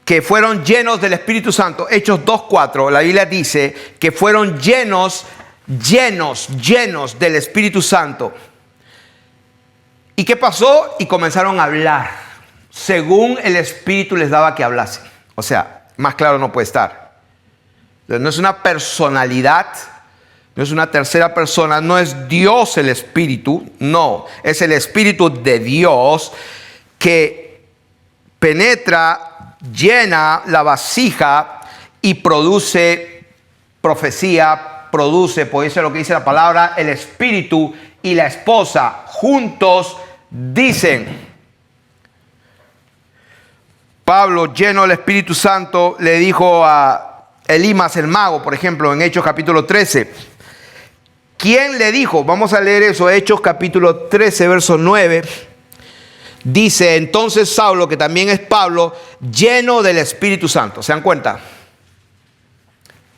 que fueron llenos del Espíritu Santo. Hechos 2:4. La Biblia dice que fueron llenos del Espíritu Santo. ¿Y qué pasó? Y comenzaron a hablar según el Espíritu les daba que hablasen. O sea, más claro no puede estar. No es una personalidad, no es una tercera persona, no es Dios el Espíritu, no, es el Espíritu de Dios que penetra, llena la vasija y produce profecía, puede ser lo que dice la palabra, el Espíritu y la esposa juntos dicen. Pablo, lleno del Espíritu Santo, le dijo a Elimas el mago, por ejemplo, en Hechos capítulo 13. ¿Quién le dijo? Vamos a leer eso, Hechos capítulo 13, verso 9. Dice: entonces Saulo, que también es Pablo, lleno del Espíritu Santo. ¿Se dan cuenta?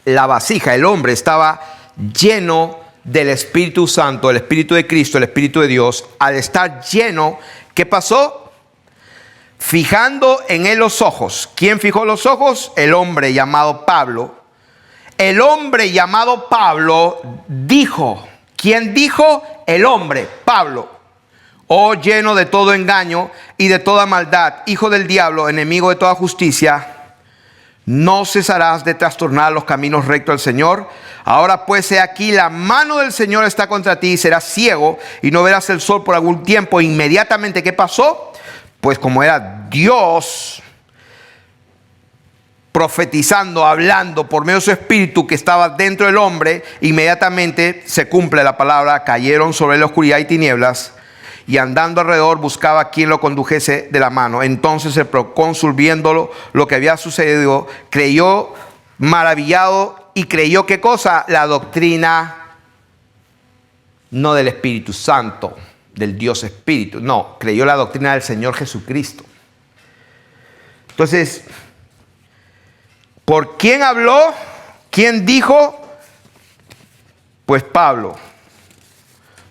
La vasija, el hombre, estaba lleno del Espíritu Santo, el Espíritu de Cristo, el Espíritu de Dios. Al estar lleno, ¿qué pasó? Fijando en él los ojos. ¿Quién fijó los ojos? El hombre llamado Pablo. El hombre llamado Pablo dijo. ¿Quién dijo? El hombre, Pablo. Oh, lleno de todo engaño y de toda maldad, hijo del diablo, enemigo de toda justicia, no cesarás de trastornar los caminos rectos del Señor. Ahora pues, he aquí, la mano del Señor está contra ti, y serás ciego y no verás el sol por algún tiempo. Inmediatamente, ¿qué pasó? Pues como era Dios profetizando, hablando por medio de su espíritu que estaba dentro del hombre, inmediatamente se cumple la palabra: cayeron sobre la oscuridad y tinieblas, y andando alrededor buscaba a quien lo condujese de la mano. Entonces el procónsul, viéndolo lo que había sucedido, creyó maravillado, y creyó ¿qué cosa? La doctrina no del Espíritu Santo, del Dios Espíritu, no, creyó la doctrina del Señor Jesucristo. Entonces, ¿por quién habló? ¿Quién dijo? Pues Pablo.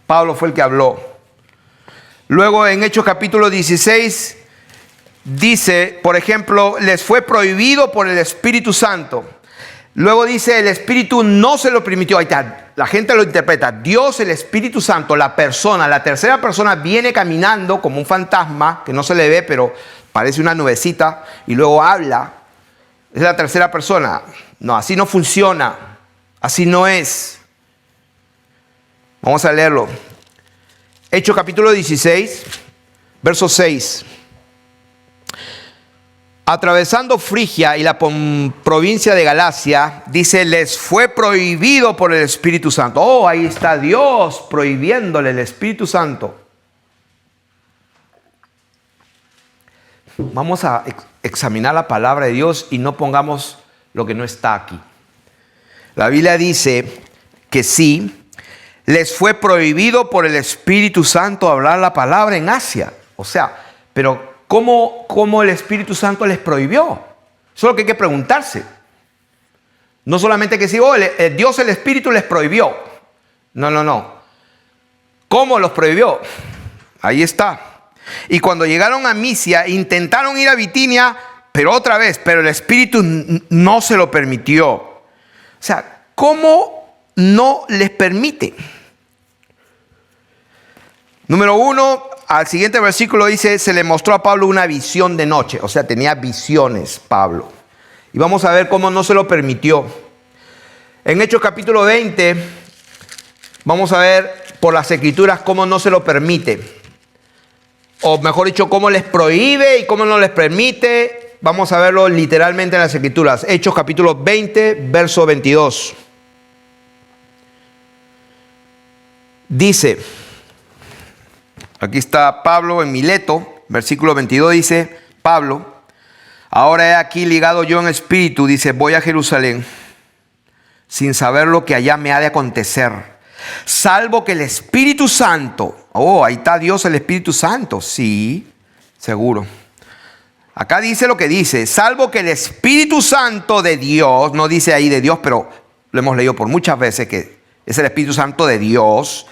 Pablo fue el que habló. Luego en Hechos capítulo 16 dice, por ejemplo, les fue prohibido por el Espíritu Santo. Luego dice, el Espíritu no se lo permitió. Ahí está. La gente lo interpreta. Dios, el Espíritu Santo, la persona, la tercera persona, viene caminando como un fantasma que no se le ve, pero parece una nubecita, y luego habla. Es la tercera persona. No, así no funciona. Así no es. Vamos a leerlo. Hechos capítulo 16, verso 6. Atravesando Frigia y la provincia de Galacia, dice, les fue prohibido por el Espíritu Santo. Oh, ahí está Dios prohibiéndole el Espíritu Santo. Vamos a examinar la palabra de Dios y no pongamos lo que no está aquí. La Biblia dice que sí, les fue prohibido por el Espíritu Santo hablar la palabra en Asia. O sea, pero ¿cómo el Espíritu Santo les prohibió? Eso es lo que hay que preguntarse. No solamente que sí, Dios el Espíritu les prohibió. No. ¿Cómo los prohibió? Ahí está. Y cuando llegaron a Misia, intentaron ir a Bitinia, pero el Espíritu no se lo permitió. O sea, ¿cómo no les permite? Número 1, al siguiente versículo dice, se le mostró a Pablo una visión de noche. O sea, tenía visiones Pablo. Y vamos a ver cómo no se lo permitió. En Hechos capítulo 20, vamos a ver por las Escrituras cómo no se lo permite. O mejor dicho, cómo les prohíbe y cómo no les permite. Vamos a verlo literalmente en las Escrituras. Hechos capítulo 20, verso 22. Dice, aquí está Pablo en Mileto, versículo 22 dice, Pablo, ahora he aquí ligado yo en espíritu, dice, voy a Jerusalén, sin saber lo que allá me ha de acontecer, salvo que el Espíritu Santo, ahí está Dios el Espíritu Santo, sí, seguro. Acá dice lo que dice, salvo que el Espíritu Santo de Dios, no dice ahí de Dios, pero lo hemos leído por muchas veces que es el Espíritu Santo de Dios.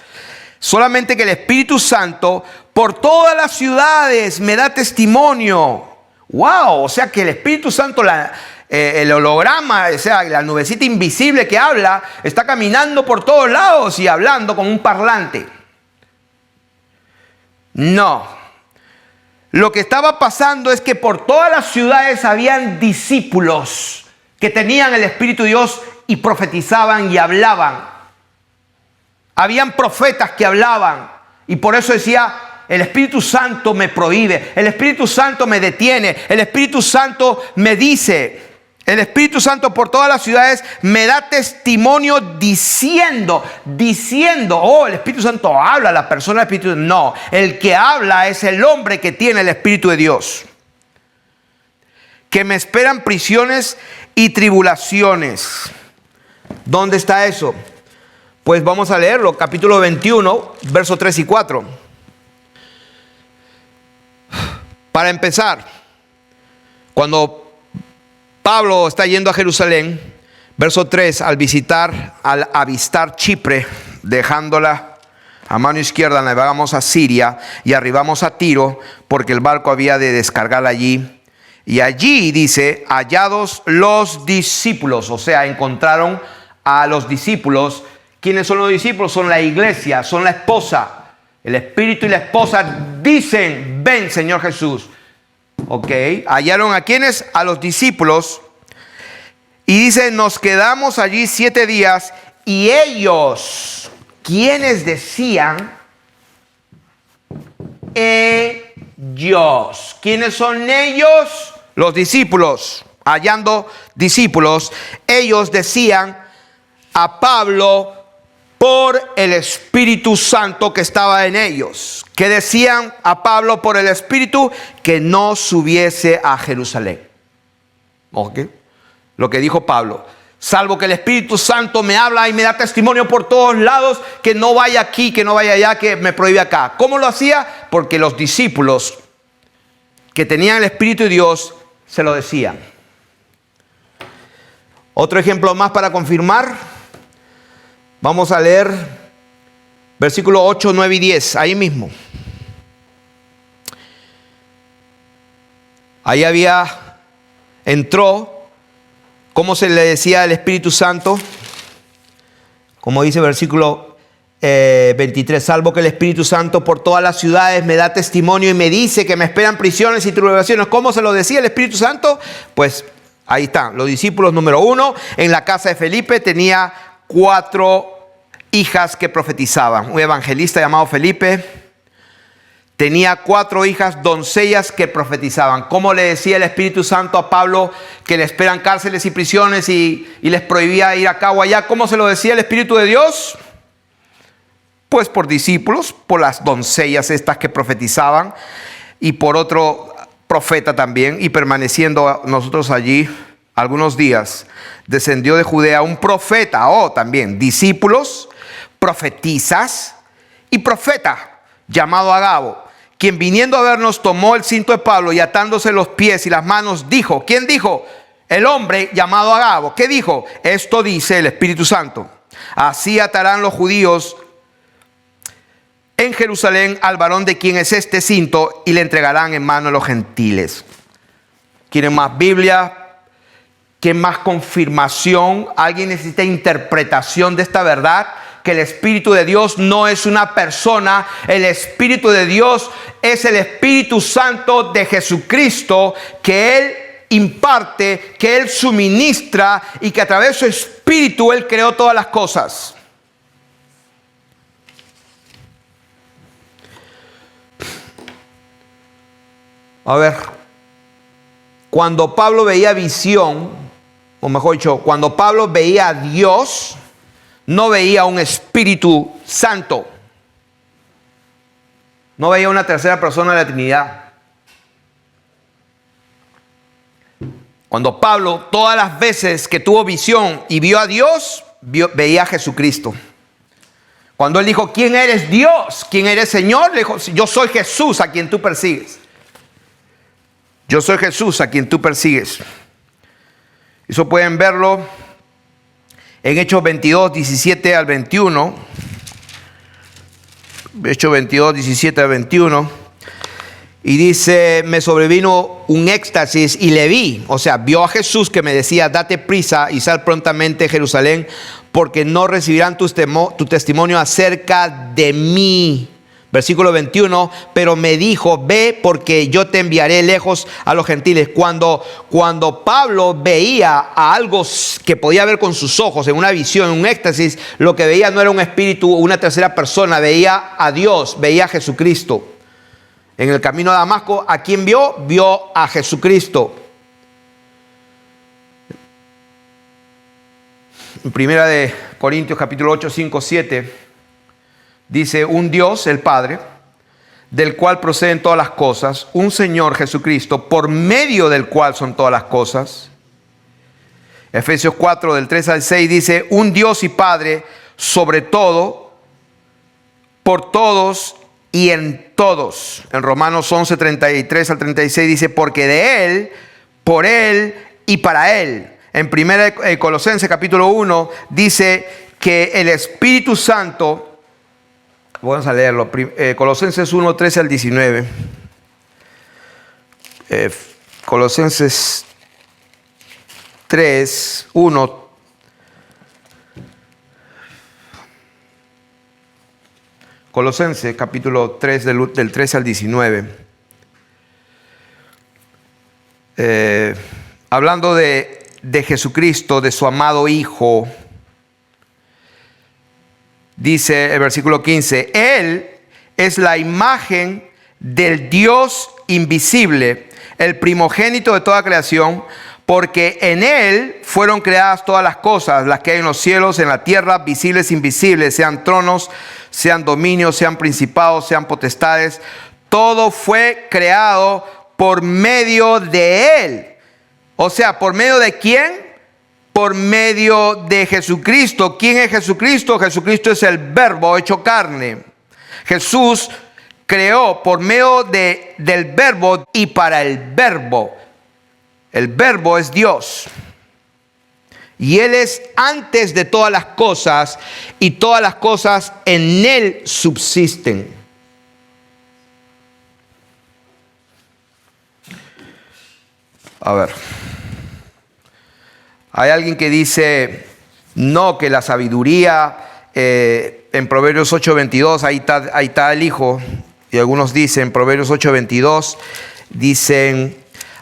Solamente que el Espíritu Santo por todas las ciudades me da testimonio. ¡Wow! O sea que el Espíritu Santo, el holograma, o sea, la nubecita invisible que habla, está caminando por todos lados y hablando como un parlante. No. Lo que estaba pasando es que por todas las ciudades habían discípulos que tenían el Espíritu de Dios y profetizaban y hablaban. Habían profetas que hablaban y por eso decía, el Espíritu Santo me prohíbe, el Espíritu Santo me detiene, el Espíritu Santo me dice, el Espíritu Santo por todas las ciudades me da testimonio diciendo, el Espíritu Santo habla, la persona del Espíritu, no, el que habla es el hombre que tiene el Espíritu de Dios, que me esperan prisiones y tribulaciones. ¿Dónde está eso? Pues vamos a leerlo, capítulo 21, versos 3 y 4. Para empezar, cuando Pablo está yendo a Jerusalén, verso 3, al avistar Chipre, dejándola a mano izquierda, navegamos a Siria y arribamos a Tiro, porque el barco había de descargar allí. Y allí dice, hallados los discípulos, o sea, encontraron a los discípulos. ¿Quiénes son los discípulos? Son la iglesia, son la esposa. El espíritu y la esposa dicen, ven Señor Jesús. Ok, hallaron a quienes, a los discípulos. Y dice, nos quedamos allí 7 días. Y ellos, quienes decían, ellos. ¿Quiénes son ellos? Los discípulos. Hallando discípulos, ellos decían a Pablo por el Espíritu Santo que estaba en ellos. ¿Qué decían a Pablo por el Espíritu? Que no subiese a Jerusalén. ¿Ok? Lo que dijo Pablo. Salvo que el Espíritu Santo me habla y me da testimonio por todos lados, que no vaya aquí, que no vaya allá, que me prohíbe acá. ¿Cómo lo hacía? Porque los discípulos que tenían el Espíritu de Dios se lo decían. Otro ejemplo más para confirmar. Vamos a leer versículos 8, 9 y 10, ahí mismo. Ahí entró, ¿cómo se le decía al Espíritu Santo? Como dice el versículo 23, salvo que el Espíritu Santo por todas las ciudades me da testimonio y me dice que me esperan prisiones y tribulaciones. ¿Cómo se lo decía el Espíritu Santo? Pues ahí están, los discípulos número 1, en la casa de Felipe tenía 4 hijas que profetizaban. Un evangelista llamado Felipe tenía 4 hijas doncellas que profetizaban. ¿Cómo le decía el Espíritu Santo a Pablo que le esperan cárceles y prisiones y les prohibía ir acá o allá? ¿Cómo se lo decía el Espíritu de Dios? Pues por discípulos, por las doncellas estas que profetizaban y por otro profeta también, y permaneciendo nosotros allí algunos días, descendió de Judea un profeta, también discípulos, profetizas y profeta, llamado Agabo, quien viniendo a vernos tomó el cinto de Pablo y atándose los pies y las manos dijo. ¿Quién dijo? El hombre llamado Agabo. ¿Qué dijo? Esto dice el Espíritu Santo: así atarán los judíos en Jerusalén al varón de quien es este cinto y le entregarán en mano a los gentiles. ¿Quieren más Biblia? ¿Quieren más confirmación? ¿Alguien necesita interpretación de esta verdad? Que el Espíritu de Dios no es una persona. El Espíritu de Dios es el Espíritu Santo de Jesucristo, que Él imparte, que Él suministra y que a través de su Espíritu Él creó todas las cosas. A ver, cuando Pablo veía visión, o mejor dicho, cuando Pablo veía a Dios, no veía un Espíritu Santo. No veía una tercera persona de la Trinidad. Cuando Pablo, todas las veces que tuvo visión y vio a Dios, veía a Jesucristo. Cuando él dijo, ¿quién eres Dios? ¿Quién eres Señor? Le dijo, yo soy Jesús a quien tú persigues. Yo soy Jesús a quien tú persigues. Eso pueden verlo en Hechos 22, 17 al 21. Hechos 22, 17 al 21. Y dice, me sobrevino un éxtasis y le vi. O sea, vio a Jesús que me decía, date prisa y sal prontamente a Jerusalén, porque no recibirán tu testimonio acerca de mí. Versículo 21, pero me dijo, ve porque yo te enviaré lejos a los gentiles. Cuando Pablo veía a algo que podía ver con sus ojos, en una visión, en un éxtasis, lo que veía no era un espíritu, una tercera persona, veía a Dios, veía a Jesucristo. En el camino a Damasco, ¿a quién vio? Vio a Jesucristo. En primera de Corintios capítulo 8, 5, 7... dice, un Dios, el Padre, del cual proceden todas las cosas, un Señor Jesucristo, por medio del cual son todas las cosas. Efesios 4, del 3 al 6, dice, un Dios y Padre sobre todo, por todos y en todos. En Romanos 11, 33 al 36 dice, porque de Él, por Él y para Él. En primera Colosenses capítulo 1 dice que el Espíritu Santo... Vamos a leerlo. Colosenses 1, 13 al 19. Colosenses 3, 1. Colosenses capítulo 3 del 13 al 19. Hablando de Jesucristo, de su amado Hijo. Dice el versículo 15, Él es la imagen del Dios invisible, el primogénito de toda creación, porque en Él fueron creadas todas las cosas, las que hay en los cielos, en la tierra, visibles e invisibles, sean tronos, sean dominios, sean principados, sean potestades. Todo fue creado por medio de Él. O sea, ¿por medio de quién? Por medio de Jesucristo. ¿Quién es Jesucristo? Jesucristo es el Verbo hecho carne. Jesús creó por medio del Verbo y para el Verbo. El Verbo es Dios. Y Él es antes de todas las cosas y todas las cosas en Él subsisten. A ver. Hay alguien que dice, no, que la sabiduría, en Proverbios 8:22, ahí está el Hijo. Y algunos dicen, Proverbios 8:22, dicen,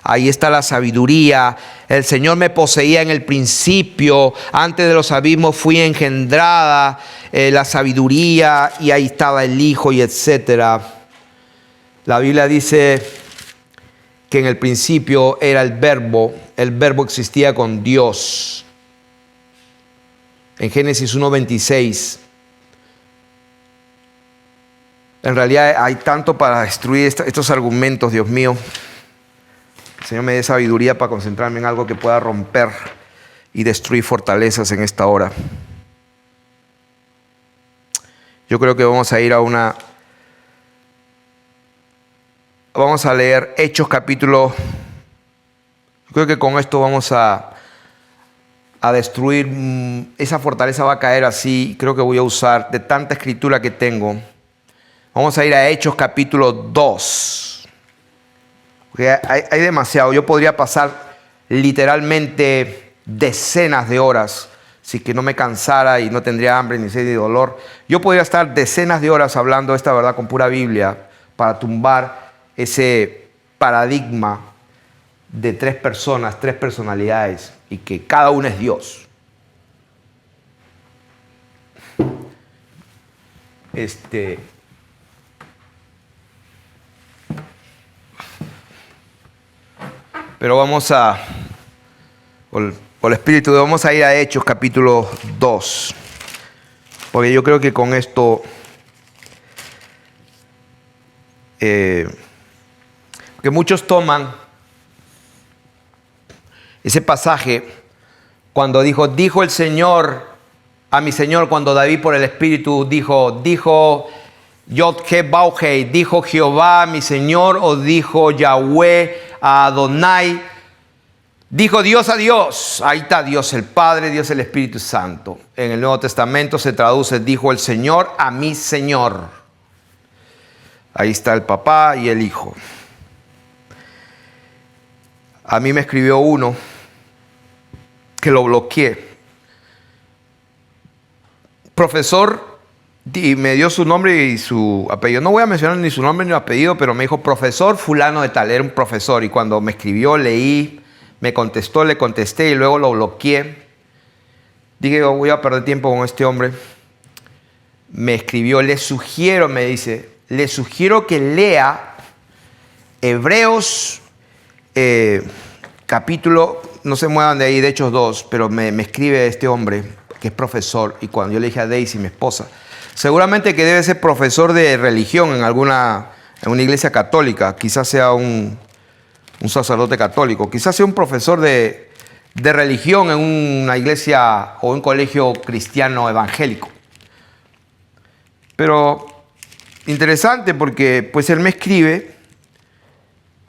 ahí está la sabiduría. El Señor me poseía en el principio, antes de los abismos fui engendrada, la sabiduría, y ahí estaba el Hijo, y etcétera. La Biblia dice que en el principio era el Verbo existía con Dios. En Génesis 1:26. En realidad hay tanto para destruir estos argumentos, Dios mío. Señor me dé sabiduría para concentrarme en algo que pueda romper y destruir fortalezas en esta hora. Yo creo que vamos a ir vamos a leer Hechos capítulo. Yo creo que con esto vamos a destruir, esa fortaleza va a caer así. Creo que voy a usar de tanta escritura que tengo. Vamos a ir a Hechos capítulo 2. Porque hay demasiado. Yo podría pasar literalmente decenas de horas si que no me cansara y no tendría hambre ni sed ni dolor. Yo podría estar decenas de horas hablando esta verdad con pura Biblia para tumbar ese paradigma de 3 personas, 3 personalidades y que cada una es Dios. Pero vamos por el Espíritu, vamos a ir a Hechos capítulo 2. Porque yo creo que con esto, que muchos toman ese pasaje cuando dijo el Señor a mi Señor, cuando David por el Espíritu dijo Yod-He-Bau-Hei, dijo Jehová mi Señor, o dijo Yahweh a Adonai, dijo Dios a Dios. Ahí está Dios el Padre, Dios el Espíritu Santo. En el Nuevo Testamento se traduce, dijo el Señor a mi Señor. Ahí está el papá y el hijo. A mí me escribió uno que lo bloqueé. Profesor, y me dio su nombre y su apellido. No voy a mencionar ni su nombre ni su apellido, pero me dijo profesor fulano de tal. Era un profesor y cuando me escribió, leí, me contestó, le contesté y luego lo bloqueé. Dije, voy a perder tiempo con este hombre. Me escribió, le sugiero que lea Hebreos capítulo, no se muevan de ahí, de Hechos 2, pero me escribe este hombre que es profesor, y cuando yo le dije a Daisy, mi esposa, seguramente que debe ser profesor de religión en una iglesia católica, quizás sea un sacerdote católico, quizás sea un profesor de religión en una iglesia o un colegio cristiano evangélico. Pero interesante porque pues él me escribe,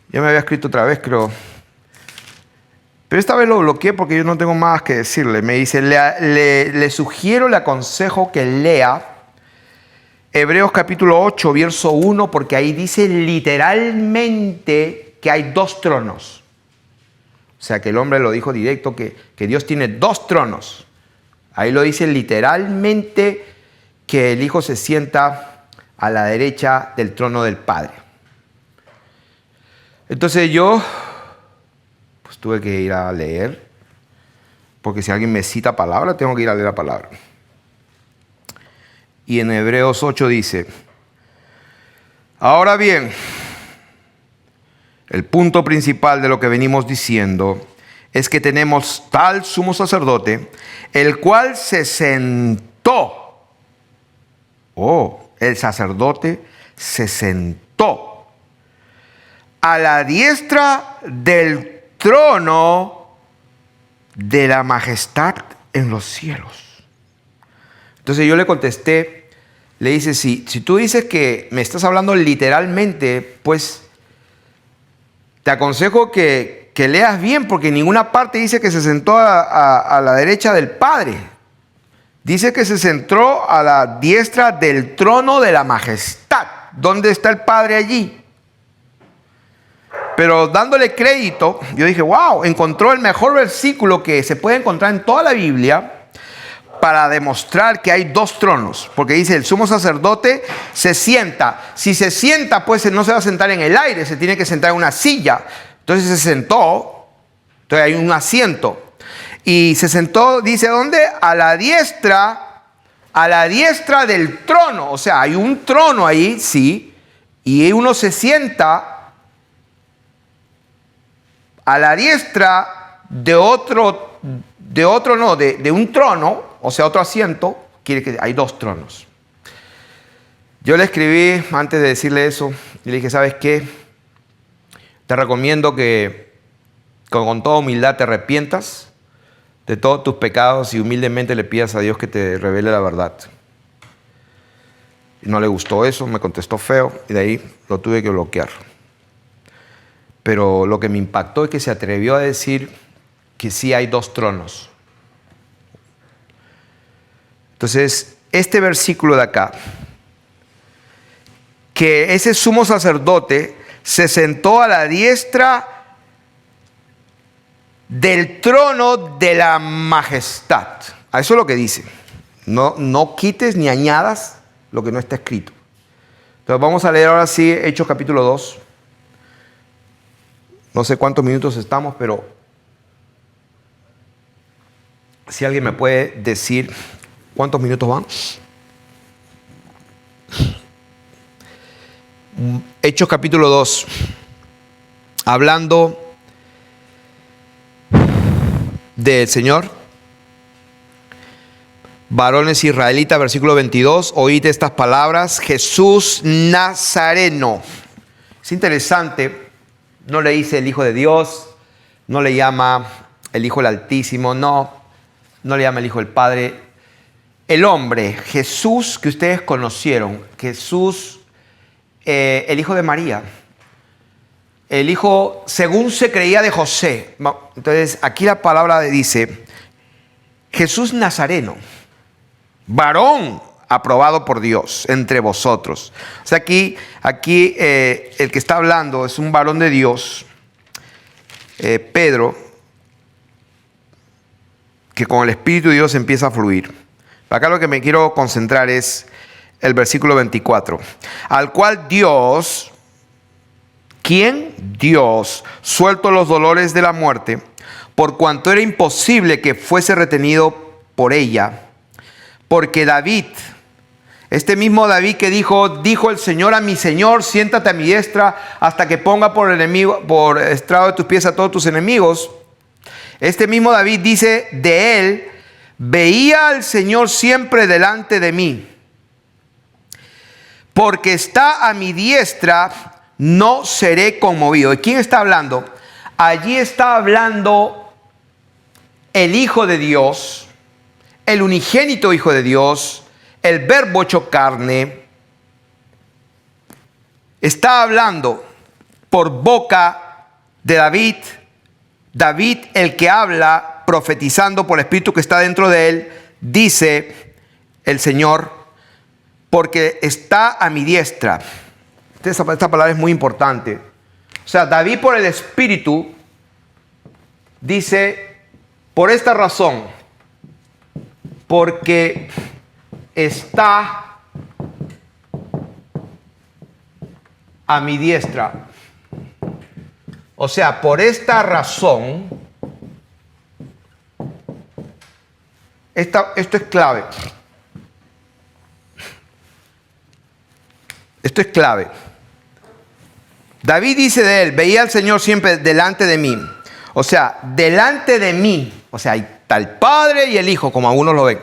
ya me había escrito otra vez creo, pero esta vez lo bloqueé porque yo no tengo más que decirle. Me dice, le sugiero, le aconsejo que lea Hebreos capítulo 8, verso 1, porque ahí dice literalmente que hay 2 tronos. O sea, que el hombre lo dijo directo, que Dios tiene 2 tronos. Ahí lo dice literalmente que el Hijo se sienta a la derecha del trono del Padre. Entonces yo tuve que ir a leer, porque si alguien me cita palabra, tengo que ir a leer la palabra. Y en Hebreos 8 dice, ahora bien, el punto principal de lo que venimos diciendo es que tenemos tal sumo sacerdote, el cual se sentó. El sacerdote se sentó a la diestra del trono de la majestad en los cielos. Entonces yo le contesté, le dice, si tú dices que me estás hablando literalmente, pues te aconsejo que leas bien, porque en ninguna parte dice que se sentó a la derecha del Padre. Dice que se sentó a la diestra del trono de la majestad. ¿Dónde está el Padre allí? Pero dándole crédito, yo dije, wow, encontró el mejor versículo que se puede encontrar en toda la Biblia para demostrar que hay 2 tronos. Porque dice, el sumo sacerdote se sienta. Si se sienta, pues no se va a sentar en el aire, se tiene que sentar en una silla. Entonces se sentó, entonces hay un asiento. Y se sentó, dice, ¿dónde? A la diestra del trono. O sea, hay un trono ahí, sí, y uno se sienta a la diestra de un trono, o sea, otro asiento. Quiere que hay 2 tronos. Yo le escribí antes de decirle eso y le dije, ¿sabes qué? Te recomiendo que con toda humildad te arrepientas de todos tus pecados y humildemente le pidas a Dios que te revele la verdad. Y no le gustó eso, me contestó feo y de ahí lo tuve que bloquear. Pero lo que me impactó es que se atrevió a decir que sí hay dos tronos. Entonces, este versículo de acá, que ese sumo sacerdote se sentó a la diestra del trono de la majestad. A eso es lo que dice. No quites ni añadas lo que no está escrito. Entonces vamos a leer ahora sí Hechos capítulo 2. No sé cuántos minutos estamos, pero si alguien me puede decir cuántos minutos van. Hechos capítulo 2. Hablando del Señor. Varones israelitas, versículo 22. Oíd estas palabras. Jesús Nazareno. Es interesante. No le dice el Hijo de Dios. No le llama el Hijo del Altísimo. No le llama el Hijo del Padre. El hombre, Jesús que ustedes conocieron. Jesús, el Hijo de María. El Hijo, según se creía, de José. Entonces, aquí la palabra dice, Jesús Nazareno, varón aprobado por Dios entre vosotros. O sea, aquí el que está hablando es un varón de Dios, Pedro, que con el Espíritu de Dios empieza a fluir. Acá lo que me quiero concentrar es el versículo 24. Al cual Dios... ¿Quién? Dios, suelto los dolores de la muerte, por cuanto era imposible que fuese retenido por ella. Porque David, este mismo David que dijo el Señor a mi Señor, siéntate a mi diestra hasta que ponga por estrado de tus pies a todos tus enemigos. Este mismo David dice de él, veía al Señor siempre delante de mí, porque está a mi diestra, no seré conmovido. ¿De quién está hablando? Allí está hablando el Hijo de Dios, el unigénito Hijo de Dios, el Verbo hecho carne. Está hablando por boca de David. David, el que habla, profetizando por el Espíritu que está dentro de él, dice el Señor, porque está a mi diestra. Esta palabra es muy importante. O sea, David por el Espíritu dice, por esta razón, porque está a mi diestra. O sea, por esta razón, esto es clave. Esto es clave. David dice de él, veía al Señor siempre delante de mí. O sea, delante de mí. O sea, ahí está el Padre y el Hijo, como algunos lo ven.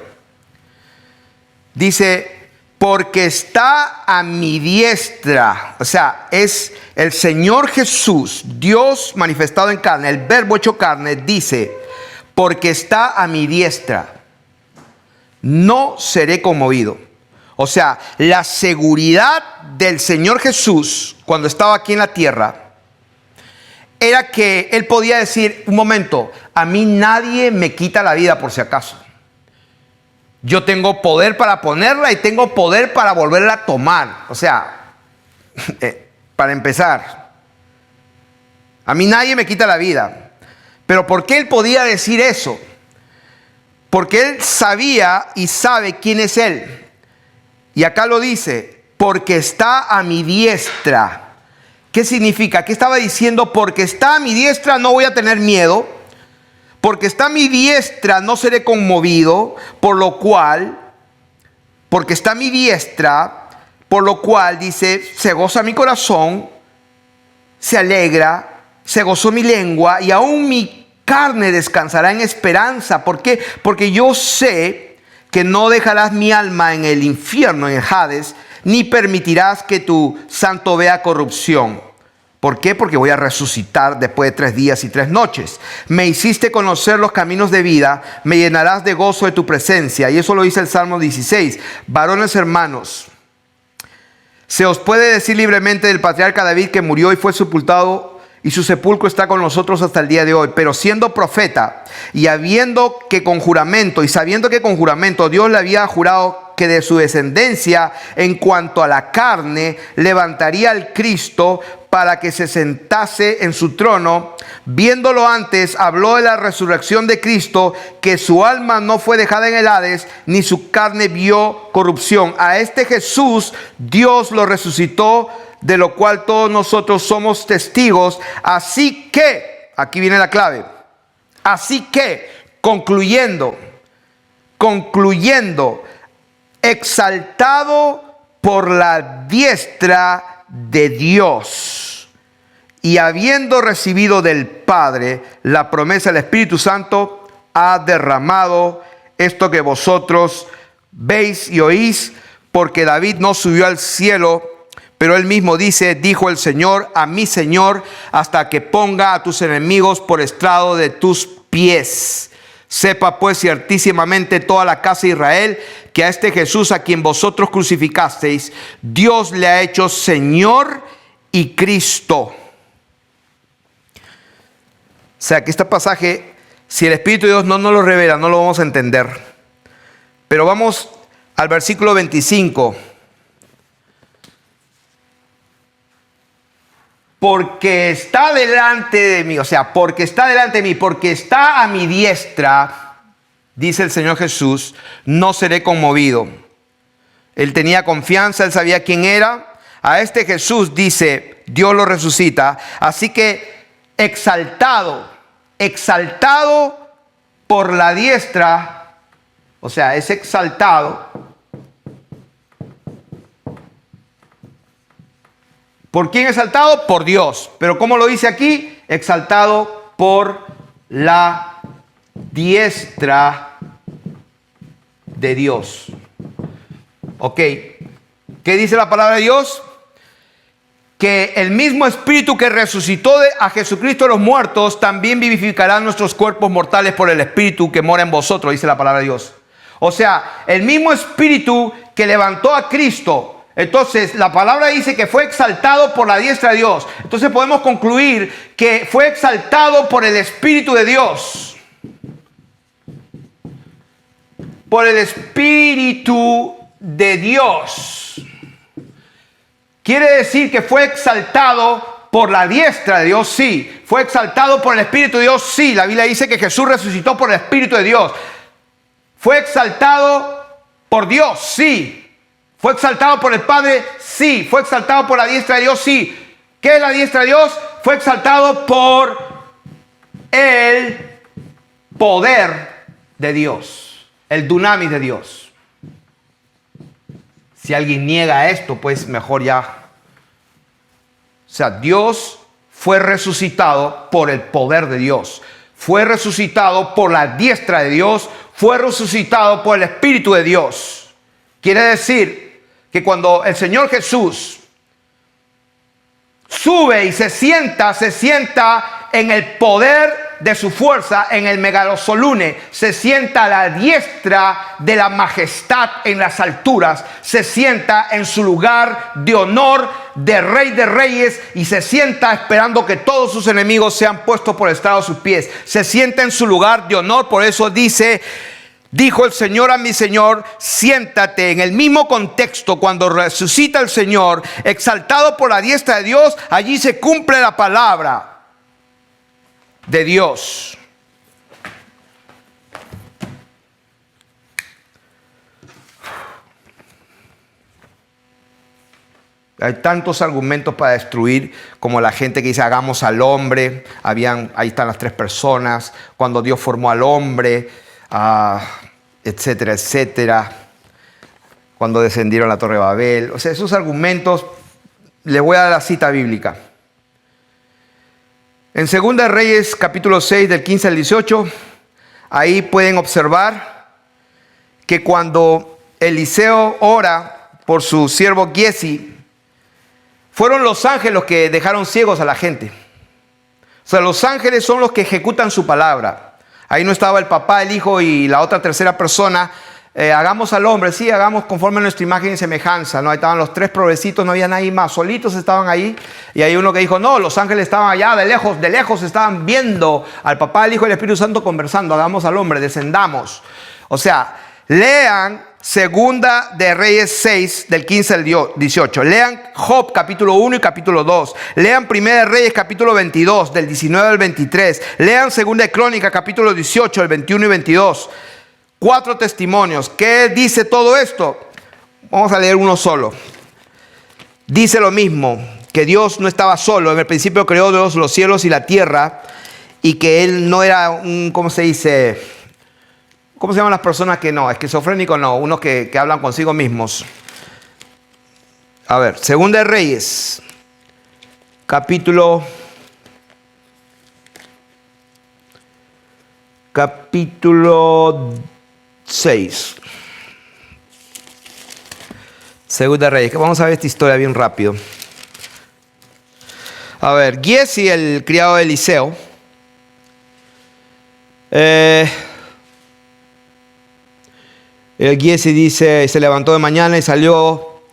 Dice, porque está a mi diestra. O sea, es el Señor Jesús, Dios manifestado en carne, el Verbo hecho carne, dice, porque está a mi diestra, no seré conmovido. O sea, la seguridad del Señor Jesús cuando estaba aquí en la tierra era que Él podía decir, un momento, a mí nadie me quita la vida por si acaso. Yo tengo poder para ponerla y tengo poder para volverla a tomar. O sea, para empezar, a mí nadie me quita la vida. Pero ¿por qué Él podía decir eso? Porque Él sabía y sabe quién es Él. Y acá lo dice, porque está a mi diestra. ¿Qué significa? ¿Qué estaba diciendo? Porque está a mi diestra no voy a tener miedo. Porque está a mi diestra no seré conmovido. Porque está a mi diestra, por lo cual dice, se goza mi corazón, se alegra, se gozó mi lengua y aún mi carne descansará en esperanza. ¿Por qué? Porque yo sé que no dejarás mi alma en el infierno, en el Hades, ni permitirás que tu santo vea corrupción. ¿Por qué? Porque voy a resucitar después de 3 días y 3 noches. Me hiciste conocer los caminos de vida, me llenarás de gozo de tu presencia. Y eso lo dice el Salmo 16. Varones hermanos, se os puede decir libremente del patriarca David que murió y fue sepultado, y su sepulcro está con nosotros hasta el día de hoy. Pero siendo profeta y sabiendo que con juramento Dios le había jurado que de su descendencia en cuanto a la carne levantaría al Cristo para que se sentase en su trono, viéndolo antes, habló de la resurrección de Cristo, que su alma no fue dejada en el Hades, ni su carne vio corrupción. A este Jesús Dios lo resucitó, de lo cual todos nosotros somos testigos. Así que, aquí viene la clave, así que, concluyendo, exaltado por la diestra de Dios y habiendo recibido del Padre la promesa del Espíritu Santo, ha derramado esto que vosotros veis y oís, porque David no subió al cielo, pero él mismo dice, dijo el Señor a mi Señor, hasta que ponga a tus enemigos por estrado de tus pies. Sepa pues ciertísimamente toda la casa de Israel que a este Jesús a quien vosotros crucificasteis, Dios le ha hecho Señor y Cristo. O sea que este pasaje, si el Espíritu de Dios no nos lo revela, no lo vamos a entender. Pero vamos al versículo 25. Porque está delante de mí, porque está a mi diestra, dice el Señor Jesús, no seré conmovido. Él tenía confianza, él sabía quién era. A este Jesús, dice, Dios lo resucita. Así que exaltado por la diestra, es exaltado. ¿Por quién exaltado? Por Dios. Pero ¿cómo lo dice aquí? Exaltado por la diestra de Dios. Ok. ¿Qué dice la palabra de Dios? Que el mismo Espíritu que resucitó a Jesucristo de los muertos también vivificará nuestros cuerpos mortales por el Espíritu que mora en vosotros, dice la palabra de Dios. O sea, el mismo Espíritu que levantó a Cristo. Entonces, la palabra dice que fue exaltado por la diestra de Dios. Entonces podemos concluir que fue exaltado por el Espíritu de Dios. Por el Espíritu de Dios. ¿Quiere decir que fue exaltado por la diestra de Dios? Sí. ¿Fue exaltado por el Espíritu de Dios? Sí. La Biblia dice que Jesús resucitó por el Espíritu de Dios. ¿Fue exaltado por Dios? Sí. ¿Fue exaltado por el Padre? Sí. ¿Fue exaltado por la diestra de Dios? Sí. ¿Qué es la diestra de Dios? Fue exaltado por el poder de Dios, el dunamis de Dios. Si alguien niega esto, pues mejor ya. Dios fue resucitado por el poder de Dios. Fue resucitado por la diestra de Dios. Fue resucitado por el Espíritu de Dios. Quiere decir que cuando el Señor Jesús sube y se sienta en el poder de su fuerza, en el megalosolune, se sienta a la diestra de la majestad en las alturas, se sienta en su lugar de honor, de Rey de Reyes, y se sienta esperando que todos sus enemigos sean puestos por estrado de sus pies. Se sienta en su lugar de honor. Por eso dice, dijo el Señor a mi Señor, siéntate. En el mismo contexto, cuando resucita el Señor, exaltado por la diestra de Dios, allí se cumple la palabra de Dios. Hay tantos argumentos para destruir, como la gente que dice hagamos al hombre. Ahí están las 3 personas, cuando Dios formó al hombre, etcétera, etcétera, cuando descendieron a la Torre de Babel. Esos argumentos, les voy a dar la cita bíblica. En 2 Reyes, capítulo 6, del 15 al 18, ahí pueden observar que cuando Eliseo ora por su siervo Giesi, fueron los ángeles los que dejaron ciegos a la gente. O sea, los ángeles son los que ejecutan su palabra. Ahí no estaba el papá, el hijo y la otra tercera persona. Hagamos al hombre, sí, hagamos conforme a nuestra imagen y semejanza, ¿no? Ahí estaban los tres provecitos, no había nadie más, solitos estaban ahí. Y hay uno que dijo, no, los ángeles estaban allá, de lejos estaban viendo al papá, el hijo y el Espíritu Santo conversando. Hagamos al hombre, descendamos. O sea, lean Segunda de Reyes 6, del 15 al 18. Lean Job capítulo 1 y capítulo 2. Lean Primera de Reyes capítulo 22, del 19 al 23. Lean Segunda de Crónicas capítulo 18, del 21 y 22. 4 testimonios. ¿Qué dice todo esto? Vamos a leer uno solo. Dice lo mismo, que Dios no estaba solo. En el principio creó Dios los cielos y la tierra, y que Él no era un, ¿cómo se dice? ¿Cómo se llaman las personas que no? Esquizofrénicos no, unos que hablan consigo mismos. A ver, Segunda de Reyes, capítulo 6. Segunda de Reyes. Vamos a ver esta historia bien rápido. A ver, Giesi, el criado de Eliseo. El Giesi dice, se levantó de mañana y salió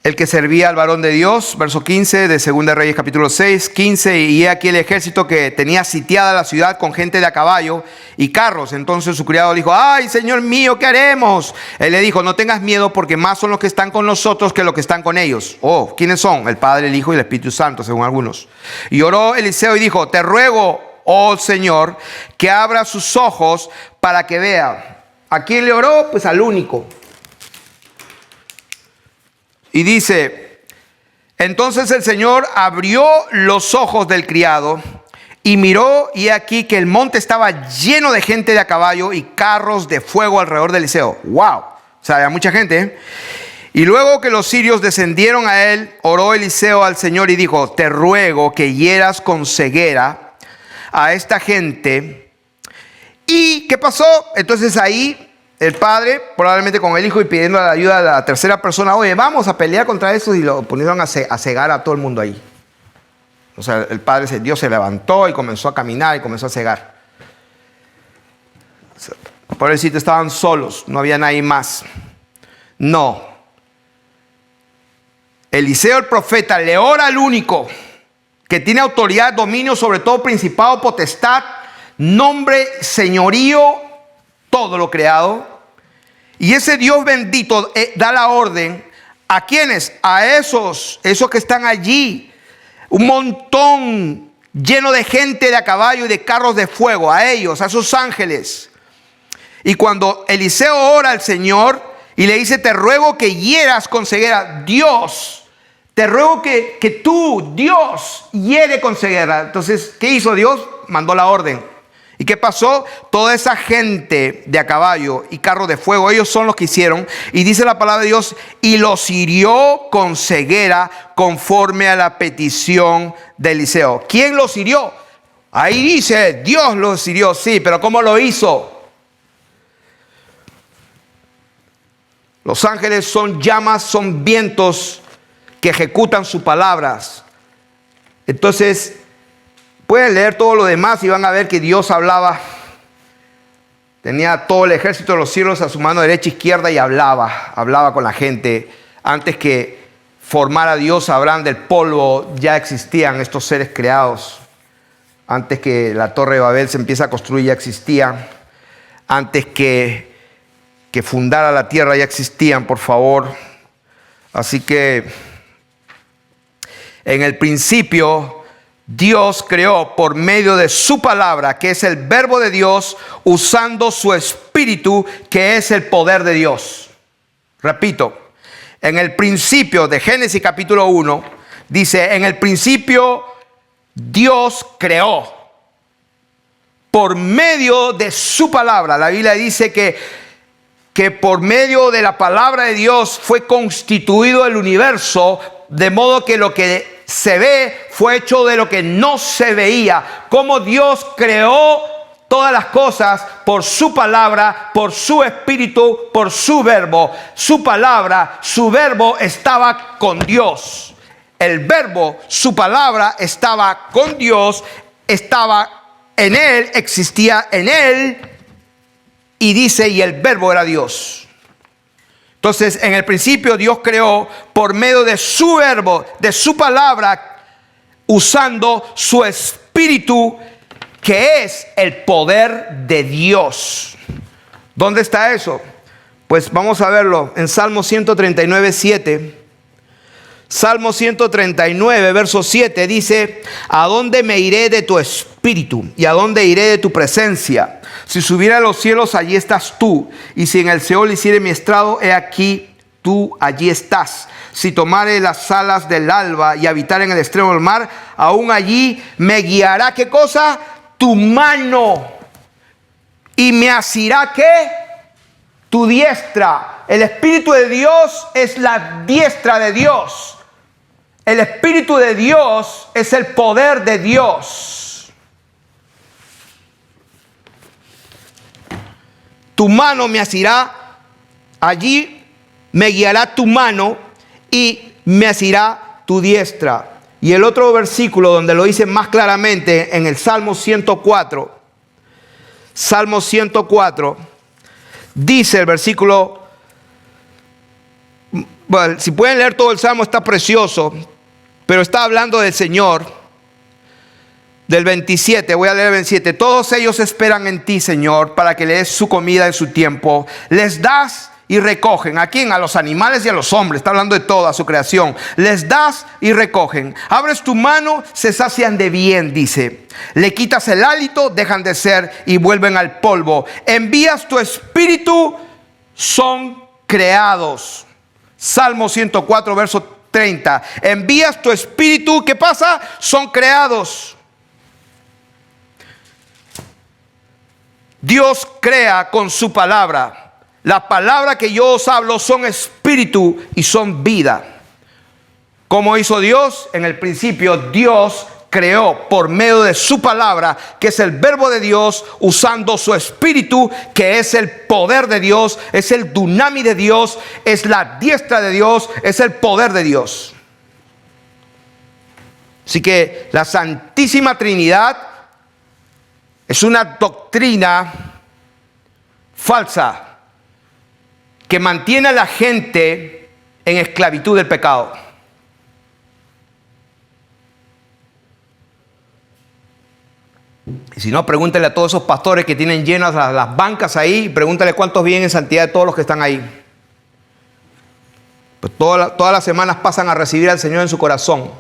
el que servía al varón de Dios, verso 15 de Segunda de Reyes capítulo 6, 15, y he aquí el ejército que tenía sitiada la ciudad con gente de a caballo y carros. Entonces su criado dijo, ay, Señor mío, ¿qué haremos? Él le dijo, no tengas miedo, porque más son los que están con nosotros que los que están con ellos. Oh, ¿quiénes son? El Padre, el Hijo y el Espíritu Santo, según algunos. Y oró Eliseo y dijo, te ruego, oh Señor, que abra sus ojos para que vea. ¿A quién le oró? Pues al único. Y dice, entonces el Señor abrió los ojos del criado y miró, y aquí que el monte estaba lleno de gente de a caballo y carros de fuego alrededor de Eliseo. ¡Wow! O sea, había mucha gente, ¿eh? Y luego que los sirios descendieron a él, oró Eliseo al Señor y dijo, te ruego que hieras con ceguera a esta gente. ¿Y qué pasó? Entonces ahí el padre, probablemente con el hijo y pidiendo la ayuda de la tercera persona, oye, vamos a pelear contra eso, y lo pusieron a cegar a todo el mundo ahí. O sea, el padre, Dios se levantó y comenzó a caminar y comenzó a cegar. O sea, pobrecito, estaban solos, no había nadie más. No. Eliseo el profeta le ora al único que tiene autoridad, dominio sobre todo, principado, potestad, nombre, señorío, todo lo creado. Y ese Dios bendito da la orden. ¿A quiénes? A esos que están allí. Un montón lleno de gente de a caballo y de carros de fuego. A ellos, a esos ángeles. Y cuando Eliseo ora al Señor y le dice, te ruego que hieras con ceguera. Dios, te ruego que tú, Dios, hiere con ceguera. Entonces, ¿qué hizo Dios? Mandó la orden. ¿Y qué pasó? Toda esa gente de a caballo y carros de fuego, ellos son los que hicieron. Y dice la palabra de Dios, y los hirió con ceguera conforme a la petición de Eliseo. ¿Quién los hirió? Ahí dice, Dios los hirió, sí, pero ¿cómo lo hizo? Los ángeles son llamas, son vientos que ejecutan sus palabras. Entonces, pueden leer todo lo demás y van a ver que Dios hablaba. Tenía todo el ejército de los cielos a su mano derecha e izquierda y hablaba con la gente. Antes que formara Dios a Abraham del polvo, ya existían estos seres creados. Antes que la Torre de Babel se empiece a construir, ya existían. Antes que fundara la tierra, ya existían, por favor. Así que en el principio Dios creó por medio de su palabra, que es el verbo de Dios, usando su espíritu, que es el poder de Dios. Repito, en el principio de Génesis capítulo 1, dice, en el principio Dios creó por medio de su palabra. La Biblia dice que por medio de la palabra de Dios fue constituido el universo, de modo que lo que se ve fue hecho de lo que no se veía. Como Dios creó todas las cosas por su palabra, por su espíritu, por su verbo. Su palabra, su verbo estaba con Dios. el verbo, su palabra, estaba con Dios, estaba en él, existía en él, y dice, y el verbo era Dios. Entonces, en el principio Dios creó por medio de su verbo, de su palabra, usando su espíritu, que es el poder de Dios. ¿Dónde está eso? Pues vamos a verlo en Salmo 139, 7. Salmo 139, verso 7 dice: ¿a dónde me iré de tu espíritu? ¿Y a dónde iré de tu presencia? Si subiera a los cielos, allí estás tú. Y si en el Seol hiciere mi estrado, he aquí tú allí estás. Si tomare las alas del alba y habitar en el extremo del mar, aún allí me guiará, ¿qué cosa? Tu mano. Y me asirá, ¿qué? Tu diestra. El Espíritu de Dios es la diestra de Dios. El Espíritu de Dios es el poder de Dios. Tu mano me asirá, allí me guiará tu mano y me asirá tu diestra. Y el otro versículo donde lo dice más claramente en el Salmo 104. Salmo 104, dice el versículo, bueno, si pueden leer todo el Salmo está precioso, pero está hablando del Señor. Del 27, voy a leer el 27. Todos ellos esperan en ti, Señor, para que les des su comida en su tiempo. Les das y recogen. ¿A quién? A los animales y a los hombres. Está hablando de toda su creación. Les das y recogen. Abres tu mano, se sacian de bien, dice. Le quitas el hálito, dejan de ser y vuelven al polvo. Envías tu espíritu, son creados. Salmo 104, verso 30. Envías tu espíritu, ¿qué pasa? Son creados. Dios crea con su palabra. La palabra que yo os hablo son espíritu y son vida. ¿Cómo hizo Dios? En el principio Dios creó por medio de su palabra, que es el verbo de Dios, usando su espíritu, que es el poder de Dios, es el dunami de Dios, es la diestra de Dios, es el poder de Dios. Así que la Santísima Trinidad es una doctrina falsa que mantiene a la gente en esclavitud del pecado. Y si no, pregúntale a todos esos pastores que tienen llenas las bancas ahí, pregúntale cuántos viven en santidad de todos los que están ahí. Pues todas las semanas pasan a recibir al Señor en su corazón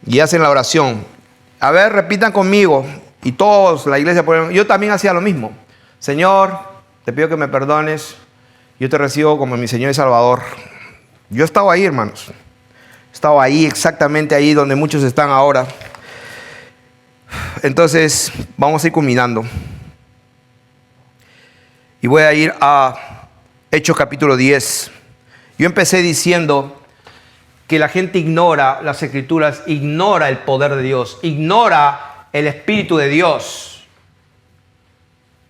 y hacen la oración. A ver, repitan conmigo. Y todos, la iglesia, yo también hacía lo mismo. Señor, te pido que me perdones. Yo te recibo como mi Señor y Salvador. Yo estaba ahí, hermanos. Estaba ahí, exactamente ahí donde muchos están ahora. Entonces, vamos a ir culminando. Y voy a ir a Hechos capítulo 10. Yo empecé diciendo que la gente ignora las Escrituras, ignora el poder de Dios, ignora el Espíritu de Dios.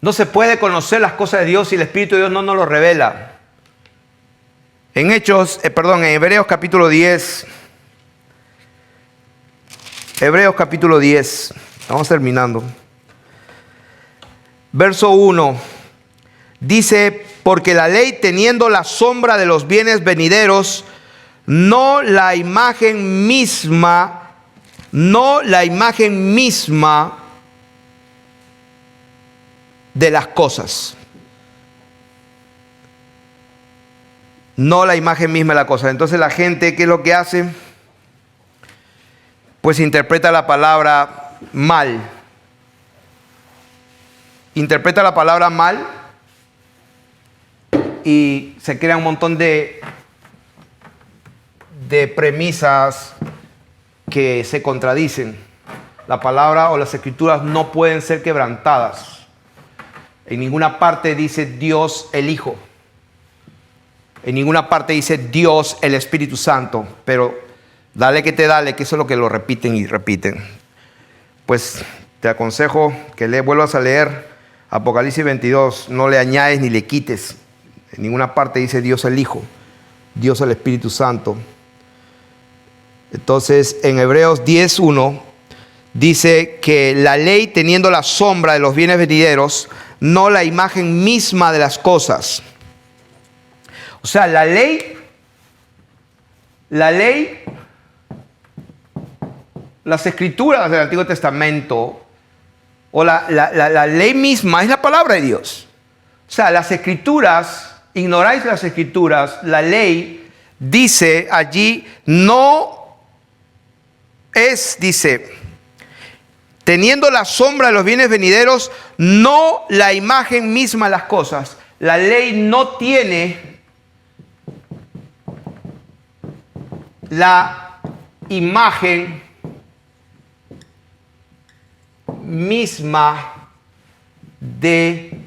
No se puede conocer las cosas de Dios si el Espíritu de Dios no nos lo revela. En Hebreos capítulo 10. Hebreos capítulo 10. Vamos terminando. Verso 1. Dice: porque la ley, teniendo la sombra de los bienes venideros, no la imagen misma de las cosas. No la imagen misma de las cosas. Entonces la gente, ¿qué es lo que hace? Pues interpreta la palabra mal. Interpreta la palabra mal y se crea un montón de premisas que se contradicen. La palabra o las Escrituras no pueden ser quebrantadas. En ninguna parte dice Dios el Hijo. En ninguna parte dice Dios el Espíritu Santo. Pero dale que te dale, que eso es lo que lo repiten y repiten. Pues te aconsejo que vuelvas a leer Apocalipsis 22. No le añades ni le quites. En ninguna parte dice Dios el Hijo, Dios el Espíritu Santo. Entonces, en Hebreos 10:1 dice que la ley, teniendo la sombra de los bienes venideros, no la imagen misma de las cosas. O sea, la ley, las escrituras del Antiguo Testamento, o la ley misma es la palabra de Dios. O sea, las escrituras, ignoráis las escrituras, la ley dice allí, no es, dice, teniendo la sombra de los bienes venideros, no la imagen misma de las cosas. La ley no tiene la imagen misma de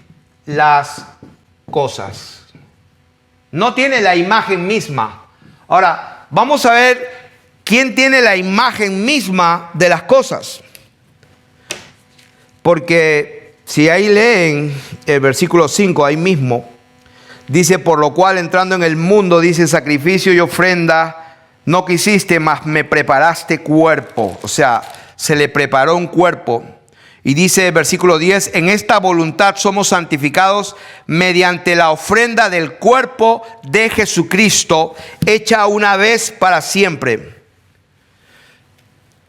las cosas. No tiene la imagen misma. Ahora, vamos a ver quién tiene la imagen misma de las cosas. Porque si ahí leen el versículo 5, ahí mismo, dice, por lo cual entrando en el mundo, dice, sacrificio y ofrenda no quisiste, mas me preparaste cuerpo. O sea, se le preparó un cuerpo. Y dice el versículo 10, en esta voluntad somos santificados mediante la ofrenda del cuerpo de Jesucristo, hecha una vez para siempre.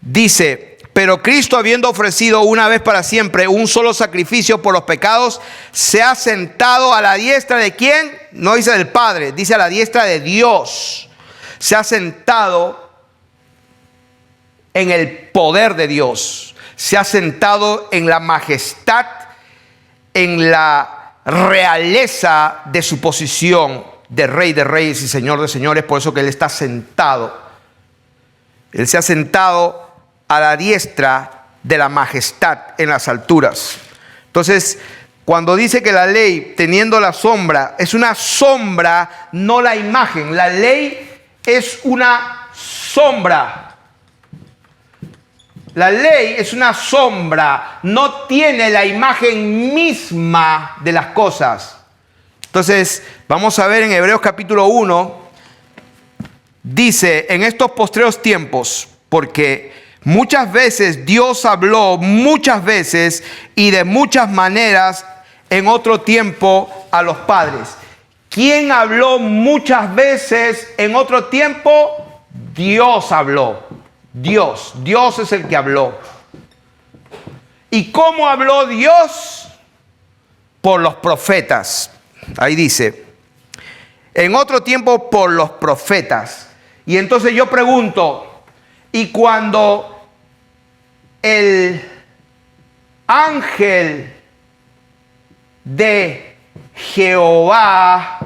Dice, pero Cristo, habiendo ofrecido una vez para siempre un solo sacrificio por los pecados, se ha sentado a la diestra de ¿quién? No dice del Padre, dice a la diestra de Dios. Se ha sentado en el poder de Dios. Se ha sentado en la majestad, en la realeza de su posición de Rey de Reyes y Señor de Señores. Por eso que Él está sentado. Él se ha sentado a la diestra de la majestad en las alturas. Entonces, cuando dice que la ley, teniendo la sombra, es una sombra, no la imagen. La ley es una sombra. La ley es una sombra, no tiene la imagen misma de las cosas. Entonces, vamos a ver en Hebreos capítulo 1, dice, en estos postreros tiempos, porque muchas veces Dios habló, muchas veces y de muchas maneras en otro tiempo a los padres. ¿Quién habló muchas veces en otro tiempo? Dios habló. Dios es el que habló. ¿Y cómo habló Dios? Por los profetas. Ahí dice, en otro tiempo por los profetas. Y entonces yo pregunto, ¿y cuando el ángel de Jehová,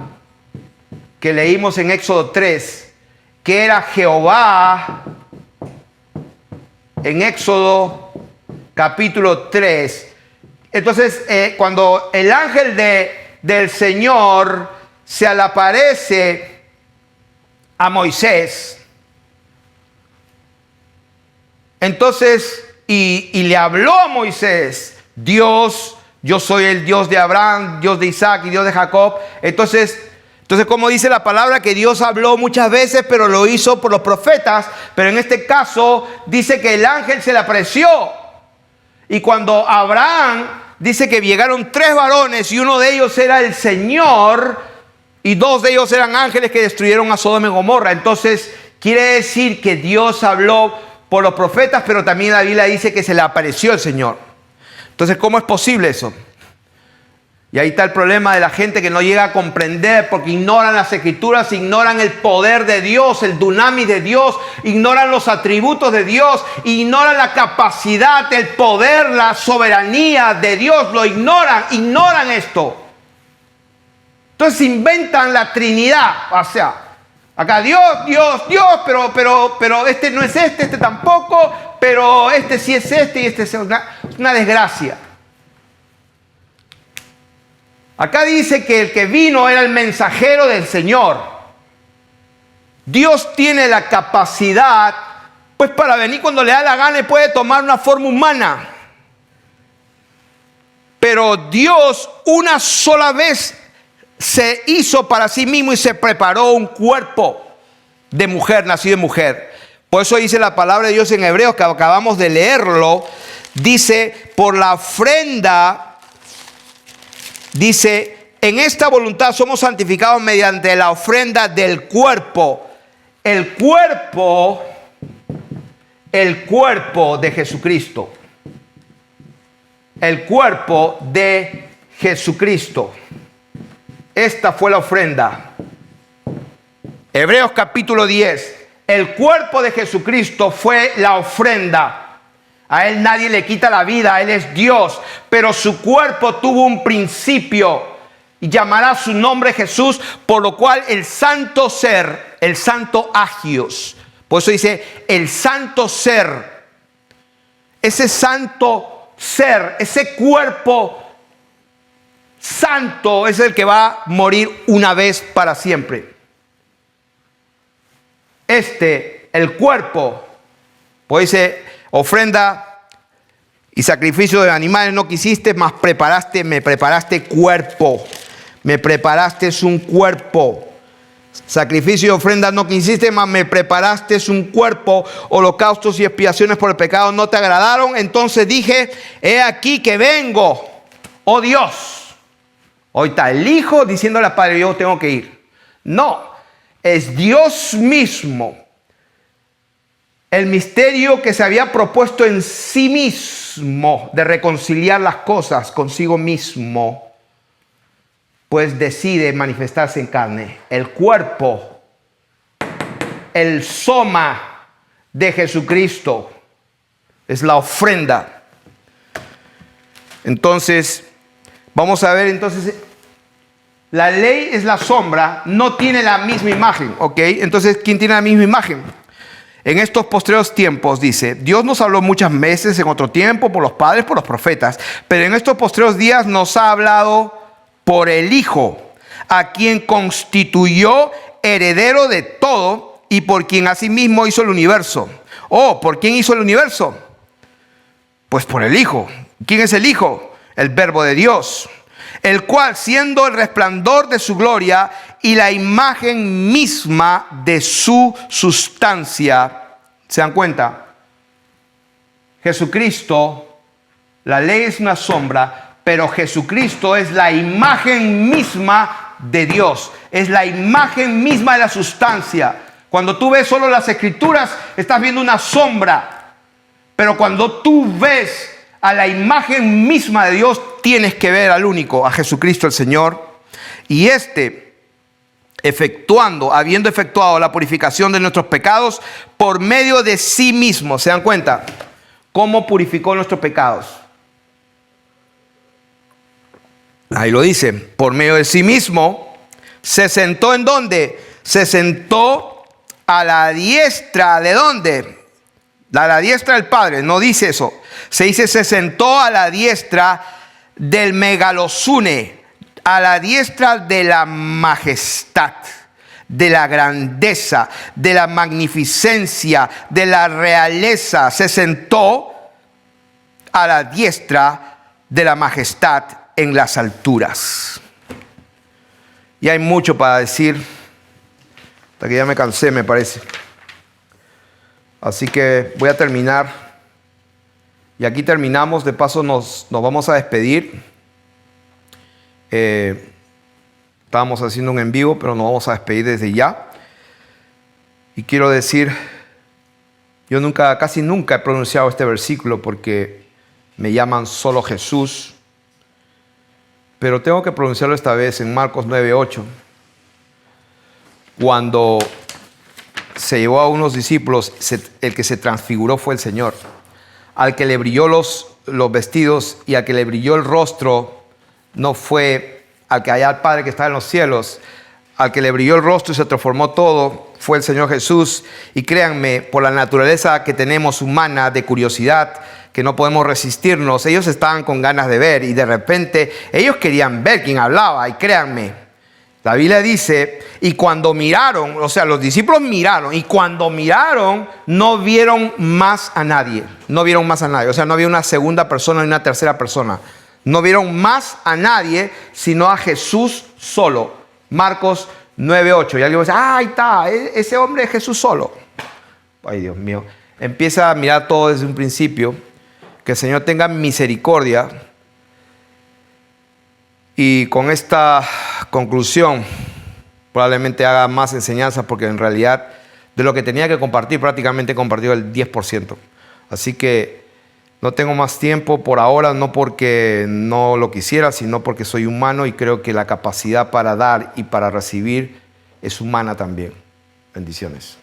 que leímos en Éxodo 3, que era Jehová, en Éxodo capítulo 3. Entonces, cuando el ángel del Señor se le aparece a Moisés, entonces, y le habló a Moisés, Dios, yo soy el Dios de Abraham, Dios de Isaac y Dios de Jacob. Entonces, como dice la palabra, que Dios habló muchas veces, pero lo hizo por los profetas. Pero en este caso dice que el ángel se le apareció. Y cuando Abraham dice que llegaron 3 varones y uno de ellos era el Señor y 2 de ellos eran ángeles que destruyeron a Sodoma y Gomorra. Entonces quiere decir que Dios habló por los profetas, pero también la Biblia dice que se le apareció el Señor. Entonces, ¿cómo es posible eso? Y ahí está el problema de la gente que no llega a comprender porque ignoran las escrituras, ignoran el poder de Dios, el dunamis de Dios, ignoran los atributos de Dios, ignoran la capacidad, el poder, la soberanía de Dios, lo ignoran esto. Entonces inventan la Trinidad, o sea, acá Dios, pero este no es este tampoco, pero este sí es este y este es una desgracia. Acá dice que el que vino era el mensajero del Señor. Dios tiene la capacidad, pues para venir cuando le da la gana y puede tomar una forma humana. Pero Dios una sola vez se hizo para sí mismo y se preparó un cuerpo de mujer, nacido de mujer. Por eso dice la palabra de Dios en Hebreos, que acabamos de leerlo, dice, por la ofrenda, dice, en esta voluntad somos santificados mediante la ofrenda del cuerpo. El cuerpo de Jesucristo. El cuerpo de Jesucristo. Esta fue la ofrenda. Hebreos capítulo 10. El cuerpo de Jesucristo fue la ofrenda. A Él nadie le quita la vida, Él es Dios. Pero su cuerpo tuvo un principio y llamará su nombre Jesús, por lo cual el santo ser, el santo agios. Por eso dice el santo ser. Ese santo ser, ese cuerpo santo es el que va a morir una vez para siempre. El cuerpo, pues dice, ofrenda y sacrificio de animales no quisiste, mas me preparaste cuerpo. Me preparaste un cuerpo. Sacrificio y ofrenda no quisiste, mas me preparaste un cuerpo. Holocaustos y expiaciones por el pecado no te agradaron. Entonces dije, he aquí que vengo, oh Dios. Hoy está el Hijo diciéndole al Padre, yo tengo que ir. No, es Dios mismo. El misterio que se había propuesto en sí mismo de reconciliar las cosas consigo mismo, pues decide manifestarse en carne. El cuerpo, el soma de Jesucristo es la ofrenda. Entonces, vamos a ver entonces, la ley es la sombra, no tiene la misma imagen, ¿ok? Entonces, ¿quién tiene la misma imagen? En estos postreros tiempos, dice, Dios nos habló muchas veces en otro tiempo por los padres, por los profetas, pero en estos postreros días nos ha hablado por el Hijo, a quien constituyó heredero de todo y por quien asimismo hizo el universo. Oh, ¿por quién hizo el universo? Pues por el Hijo. ¿Quién es el Hijo? El Verbo de Dios, el cual, siendo el resplandor de su gloria y la imagen misma de su sustancia. ¿Se dan cuenta? Jesucristo, la ley es una sombra, pero Jesucristo es la imagen misma de Dios. Es la imagen misma de la sustancia. Cuando tú ves solo las Escrituras, estás viendo una sombra. Pero cuando tú ves a la imagen misma de Dios, tienes que ver al único, a Jesucristo el Señor. Y habiendo efectuado la purificación de nuestros pecados por medio de sí mismo. ¿Se dan cuenta? ¿Cómo purificó nuestros pecados? Ahí lo dice, por medio de sí mismo, se sentó ¿en dónde? Se sentó a la diestra, ¿de dónde? A la diestra del Padre, no dice eso. Se dice, se sentó a la diestra del megalosune, a la diestra de la majestad, de la grandeza, de la magnificencia, de la realeza. Se sentó a la diestra de la majestad en las alturas. Y hay mucho para decir, hasta que ya me cansé, me parece. Así que voy a terminar. Y aquí terminamos. De paso nos vamos a despedir. Estábamos haciendo un en vivo, pero nos vamos a despedir desde ya. Y quiero decir, yo casi nunca he pronunciado este versículo porque me llaman solo Jesús. Pero tengo que pronunciarlo esta vez en Marcos 9:8. Cuando se llevó a unos discípulos, el que se transfiguró fue el Señor. Al que le brilló los vestidos y al que le brilló el rostro, no fue al que allá al Padre que está en los cielos. Al que le brilló el rostro y se transformó todo, fue el Señor Jesús. Y créanme, por la naturaleza que tenemos humana de curiosidad, que no podemos resistirnos, ellos estaban con ganas de ver y de repente ellos querían ver quién hablaba. Y créanme, la Biblia dice, y cuando miraron, o sea, los discípulos miraron, y cuando miraron, no vieron más a nadie. No vieron más a nadie. O sea, no había una segunda persona ni una tercera persona. No vieron más a nadie, sino a Jesús solo. Marcos 9:8. Y alguien va a decir, ahí está, ese hombre es Jesús solo. ay Dios mío, empieza a mirar todo desde un principio, que el Señor tenga misericordia. Y con esta conclusión probablemente haga más enseñanzas, porque en realidad de lo que tenía que compartir prácticamente he compartido el 10%. Así que no tengo más tiempo por ahora, no porque no lo quisiera, sino porque soy humano y creo que la capacidad para dar y para recibir es humana también. Bendiciones.